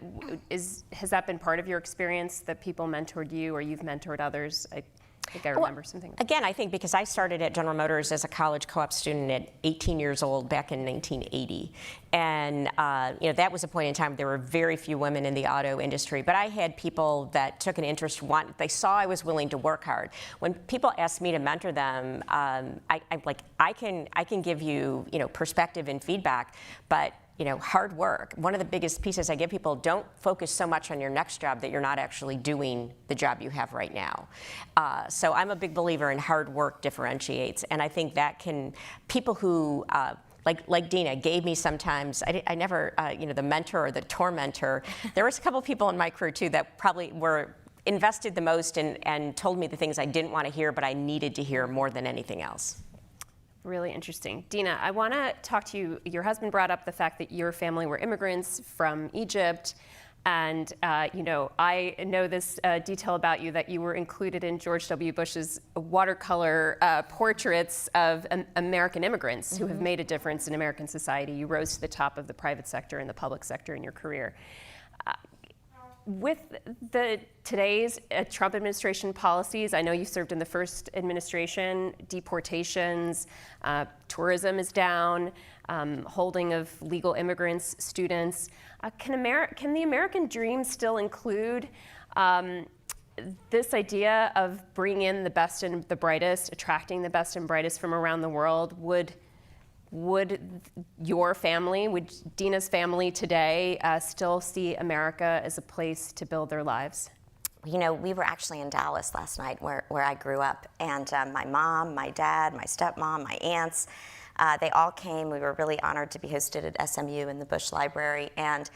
has that been part of your experience, that people mentored you or you've mentored others? I think I remember something. Again, I think because I started at General Motors as a college co-op student at 18 years old back in 1980. And you know, that was a point in time there were very few women in the auto industry, but I had people that took an interest, they saw I was willing to work hard. When people asked me to mentor them, I'm like, I can give you, you know, perspective and feedback, but you know, hard work. One of the biggest pieces I give people, don't focus so much on your next job that you're not actually doing the job you have right now. So I'm a big believer in hard work differentiates, and I think that people who, like Dina gave me sometimes, I never, you know, the mentor or the tormentor. There was a couple people in my career too that probably were invested the most and told me the things I didn't want to hear, but I needed to hear more than anything else. Really interesting. Dina, I want to talk to you. Your husband brought up the fact that your family were immigrants from Egypt. And, you know, I know this detail about you, that you were included in George W. Bush's watercolor portraits of American immigrants who have made a difference in American society. You rose to the top of the private sector and the public sector in your career. With today's Trump administration policies, I know you served in the first administration, deportations, tourism is down, holding of legal immigrants, students. Can the American dream still include this idea of bringing in the best and the brightest, attracting the best and brightest from around the world? Would your family, would Dina's family today still see America as a place to build their lives? You know, we were actually in Dallas last night where I grew up, and my mom, my dad, my stepmom, my aunts, they all came. We were really honored to be hosted at SMU in the Bush Library, and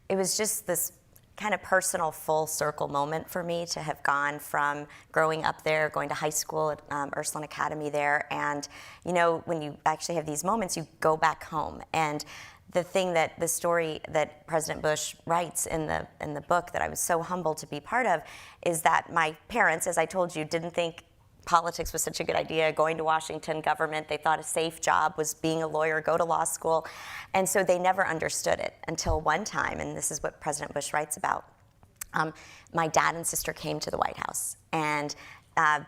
it was just this kind of personal full circle moment for me to have gone from growing up there, going to high school at Ursuline Academy there, and you know, when you actually have these moments, you go back home. And the story that President Bush writes in the book that I was so humbled to be part of is that my parents, as I told you, didn't think politics was such a good idea, going to Washington government. They thought a safe job was being a lawyer, go to law school. And so they never understood it until one time, and this is what President Bush writes about. My dad and sister came to the White House, and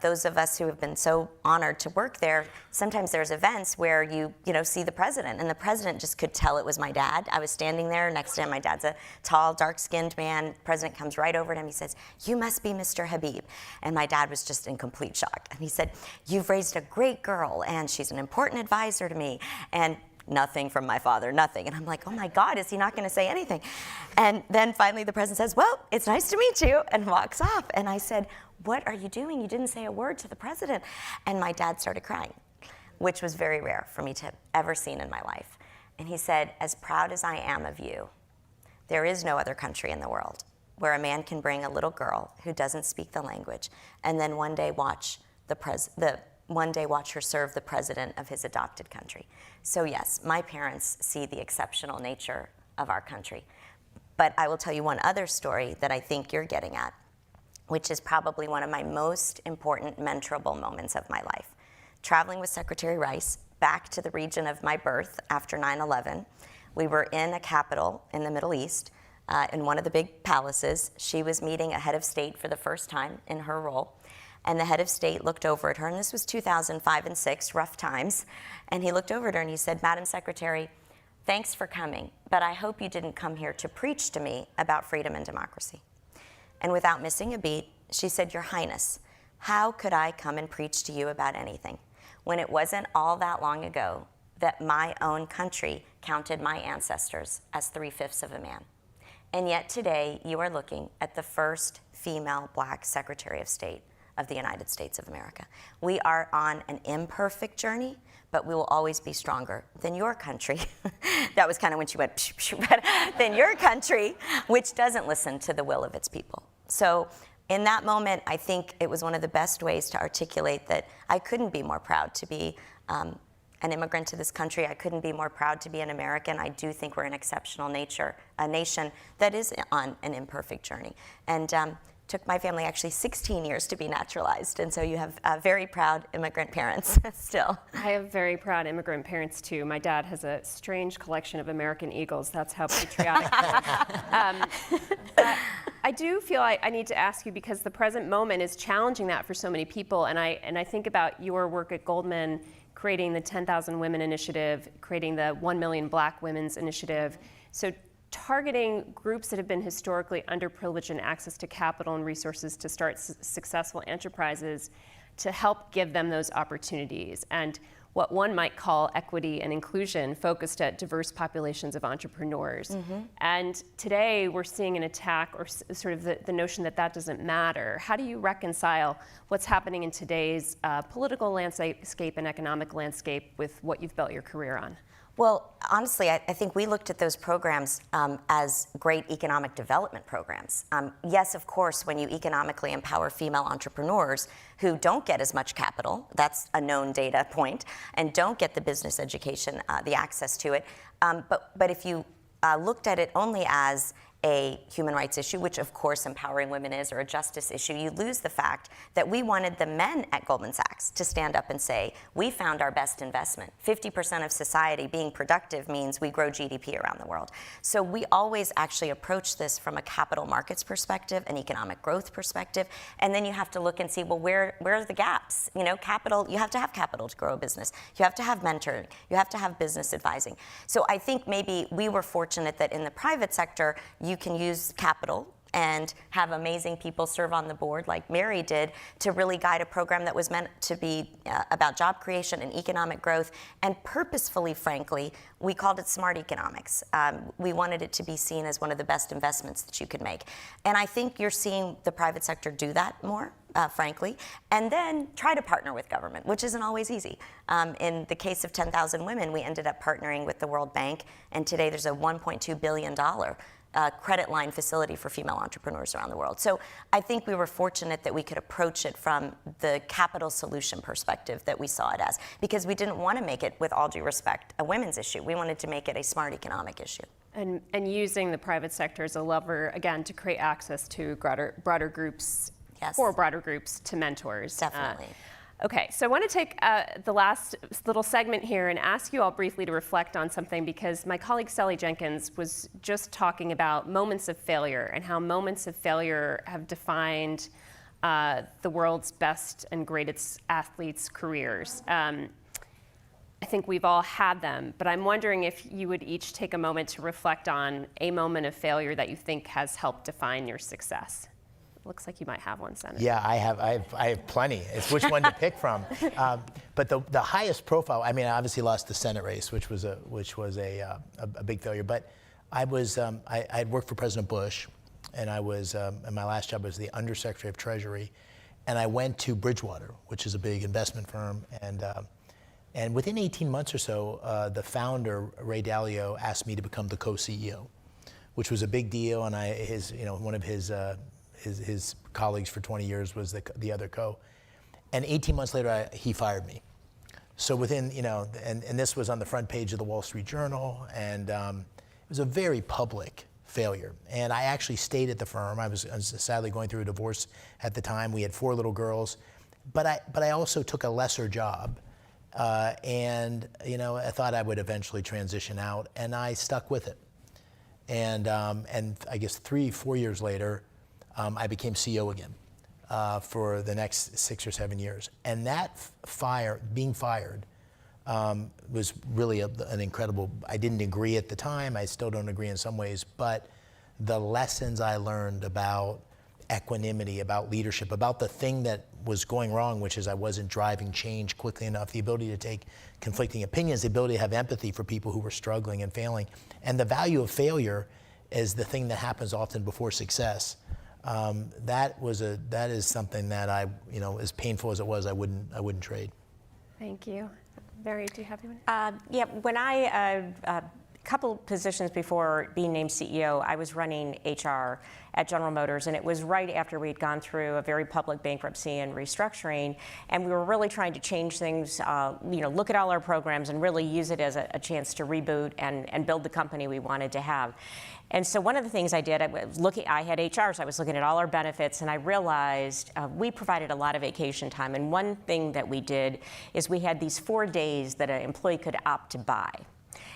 those of us who have been so honored to work there, sometimes there's events where you see the president, and the president just could tell it was my dad. I was standing there next to him. My dad's a tall, dark-skinned man. The president comes right over to him. He says, "You must be Mr. Habib." And my dad was just in complete shock. And he said, "You've raised a great girl, and she's an important advisor to me." And nothing from my father, nothing. And I'm like, oh my God, is he not going to say anything? And then finally the president says, "Well, it's nice to meet you," and walks off. And I said, "What are you doing? You didn't say a word to the president." And my dad started crying, which was very rare for me to have ever seen in my life. And he said, "As proud as I am of you, there is no other country in the world where a man can bring a little girl who doesn't speak the language and then one day watch her serve the president of his adopted country." So yes, my parents see the exceptional nature of our country. But I will tell you one other story that I think you're getting at, which is probably one of my most important mentorable moments of my life. Traveling with Secretary Rice back to the region of my birth after 9/11, we were in a capital in the Middle East, in one of the big palaces. She was meeting a head of state for the first time in her role. And the head of state looked over at her, and this was 2005 and 6, rough times. And he looked over at her and he said, "Madam Secretary, thanks for coming, but I hope you didn't come here to preach to me about freedom and democracy." And without missing a beat, she said, "Your Highness, how could I come and preach to you about anything when it wasn't all that long ago that my own country counted my ancestors as 3/5 of a man? And yet today you are looking at the first female Black Secretary of State of the United States of America. We are on an imperfect journey, but we will always be stronger than your country." That was kind of when she went, psh, psh, but than your country, which doesn't listen to the will of its people. So in that moment, I think it was one of the best ways to articulate that I couldn't be more proud to be an immigrant to this country. I couldn't be more proud to be an American. I do think we're an exceptional a nation that is on an imperfect journey. And took my family actually 16 years to be naturalized, and so you have very proud immigrant parents still. I have very proud immigrant parents too. My dad has a strange collection of American Eagles. That's how patriotic he is. I do feel I need to ask you, because the present moment is challenging that for so many people, and I think about your work at Goldman, creating the 10,000 Women Initiative, creating the 1 Million Black Women's Initiative. So targeting groups that have been historically underprivileged in access to capital and resources to start successful enterprises, to help give them those opportunities, and what one might call equity and inclusion, focused at diverse populations of entrepreneurs. Mm-hmm. And today we're seeing an attack, or sort of the notion that doesn't matter. How do you reconcile what's happening in today's political landscape and economic landscape with what you've built your career on? Well, honestly, I think we looked at those programs as great economic development programs. Yes, of course, when you economically empower female entrepreneurs who don't get as much capital, that's a known data point, and don't get the business education, the access to it. But if you looked at it only as a human rights issue, which of course empowering women is, or a justice issue, you lose the fact that we wanted the men at Goldman Sachs to stand up and say, we found our best investment. 50% of society being productive means we grow GDP around the world. So we always actually approach this from a capital markets perspective, an economic growth perspective, and then you have to look and see, well, where are the gaps? You know, capital, you have to have capital to grow a business. You have to have mentoring. You have to have business advising. So I think maybe we were fortunate that in the private sector, you can use capital and have amazing people serve on the board like Mary did to really guide a program that was meant to be about job creation and economic growth. And purposefully, frankly, we called it smart economics. We wanted it to be seen as one of the best investments that you could make. And I think you're seeing the private sector do that more, frankly, and then try to partner with government, which isn't always easy. In the case of 10,000 Women, we ended up partnering with the World Bank, and today there's a $1.2 billion credit line facility for female entrepreneurs around the world. So I think we were fortunate that we could approach it from the capital solution perspective that we saw it as, because we didn't want to make it, with all due respect, a women's issue. We wanted to make it a smart economic issue. And using the private sector as a lever, again, to create access to broader groups, yes, for broader groups to mentors. Definitely. Okay, so I want to take the last little segment here and ask you all briefly to reflect on something, because my colleague Sally Jenkins was just talking about moments of failure and how moments of failure have defined the world's best and greatest athletes' careers. I think we've all had them, but I'm wondering if you would each take a moment to reflect on a moment of failure that you think has helped define your success. Looks like you might have one, Senator. Yeah, I have plenty. It's which one to pick from. But the highest profile, I mean, I obviously lost the Senate race, which was a big failure. But I had worked for President Bush, and I was in my last job was the Undersecretary of Treasury, and I went to Bridgewater, which is a big investment firm, and within 18 months or so, the founder, Ray Dalio, asked me to become the co-CEO, which was a big deal. And one of his colleagues for 20 years was the other co. And 18 months later, he fired me. So within, and this was on the front page of the Wall Street Journal, and it was a very public failure. And I actually stayed at the firm. I was sadly going through a divorce at the time. We had 4 little girls, but I also took a lesser job. And I thought I would eventually transition out, and I stuck with it. And I guess 3-4 years later, I became CEO again for the next 6 or 7 years. And that being fired, was really an incredible. I didn't agree at the time. I still don't agree in some ways, but the lessons I learned about equanimity, about leadership, about the thing that was going wrong, which is I wasn't driving change quickly enough, the ability to take conflicting opinions, the ability to have empathy for people who were struggling and failing. And the value of failure is the thing that happens often before success. That is something that I, as painful as it was, I wouldn't trade. Thank you. Mary, do you have anyone? Yeah, when I, a couple positions before being named CEO, I was running HR at General Motors, and it was right after we'd gone through a very public bankruptcy and restructuring, and we were really trying to change things, look at all our programs and really use it as a chance to reboot and build the company we wanted to have. And so one of the things I did, I had HR, so I was looking at all our benefits, and I realized we provided a lot of vacation time. And one thing that we did is we had these 4 days that an employee could opt to buy.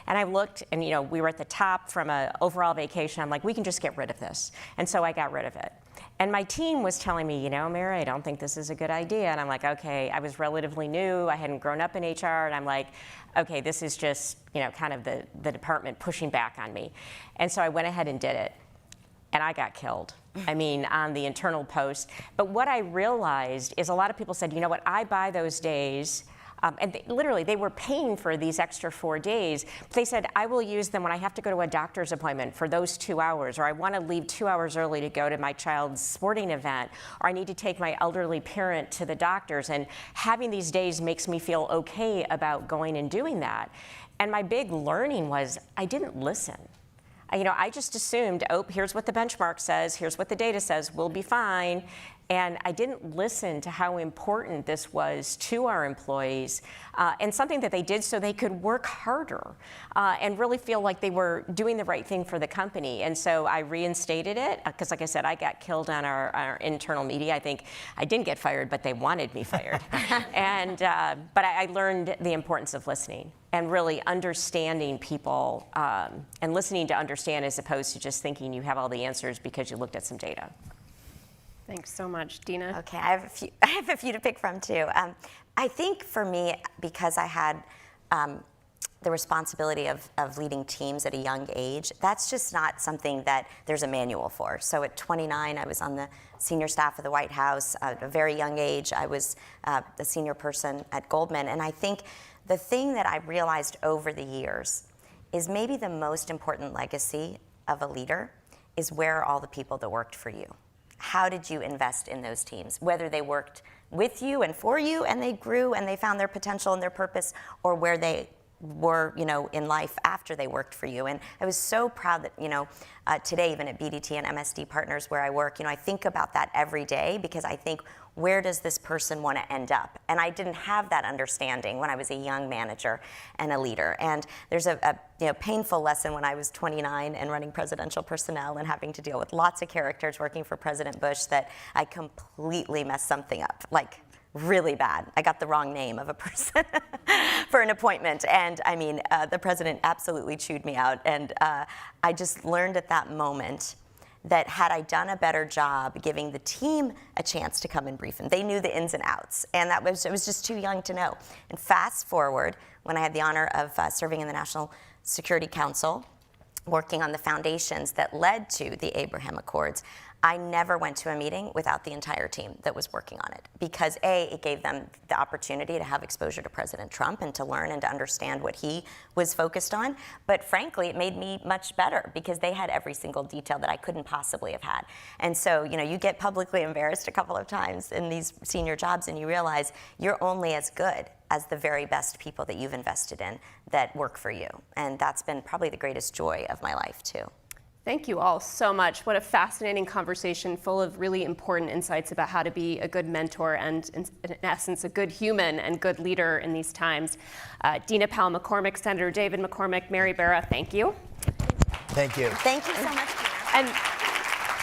And I looked, and we were at the top from an overall vacation. I'm like, we can just get rid of this. And so I got rid of it. And my team was telling me, Mary, I don't think this is a good idea. And I'm like, okay, I was relatively new. I hadn't grown up in HR. And I'm like, okay, this is just, kind of the department pushing back on me. And so I went ahead and did it. And I got killed. On the internal post. But what I realized is a lot of people said, you know what, I buy those days. And they were paying for these extra 4 days. They said, I will use them when I have to go to a doctor's appointment for those 2 hours, or I want to leave 2 hours early to go to my child's sporting event, or I need to take my elderly parent to the doctor's. And having these days makes me feel okay about going and doing that. And my big learning was I didn't listen. I just assumed, here's what the benchmark says, here's what the data says, we'll be fine. And I didn't listen to how important this was to our employees, and something that they did so they could work harder and really feel like they were doing the right thing for the company. And so I reinstated it because, like I said, I got killed on our internal media. I think I didn't get fired, but they wanted me fired. But I learned the importance of listening and really understanding people and listening to understand as opposed to just thinking you have all the answers because you looked at some data. Thanks so much. Dina? Okay, I have a few to pick from too. I think for me, because I had the responsibility of leading teams at a young age, that's just not something that there's a manual for. So at 29, I was on the senior staff of the White House. At a very young age, I was the senior person at Goldman. And I think the thing that I realized over the years is maybe the most important legacy of a leader is where are all the people that worked for you? How did you invest in those teams? Whether they worked with you and for you and they grew and they found their potential and their purpose, or where they were, in life after they worked for you. And I was so proud that, today, even at BDT and MSD Partners where I work, I think about that every day because I think, where does this person want to end up? And I didn't have that understanding when I was a young manager and a leader. And there's a painful lesson when I was 29 and running presidential personnel and having to deal with lots of characters working for President Bush that I completely messed something up, like really bad. I got the wrong name of a person for an appointment. And the president absolutely chewed me out. And I just learned at that moment that had I done a better job giving the team a chance to come and brief them, they knew the ins and outs, and I was just too young to know. And fast forward, when I had the honor of serving in the National Security Council, working on the foundations that led to the Abraham Accords, I never went to a meeting without the entire team that was working on it, because A, it gave them the opportunity to have exposure to President Trump and to learn and to understand what he was focused on. But frankly, it made me much better because they had every single detail that I couldn't possibly have had. And so, you know, you get publicly embarrassed a couple of times in these senior jobs and you realize you're only as good as the very best people that you've invested in that work for you. And that's been probably the greatest joy of my life too. Thank you all so much. What a fascinating conversation full of really important insights about how to be a good mentor and, in essence, a good human and good leader in these times. Dina Powell-McCormick, Senator David McCormick, Mary Barra, thank you. Thank you. Thank you so much, Dina. And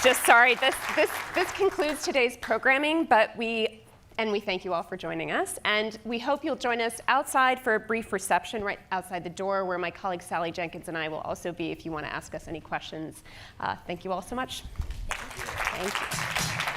just sorry, this concludes today's programming, but we thank you all for joining us. And we hope you'll join us outside for a brief reception right outside the door, where my colleague Sally Jenkins and I will also be if you want to ask us any questions. Thank you all so much. Thank you.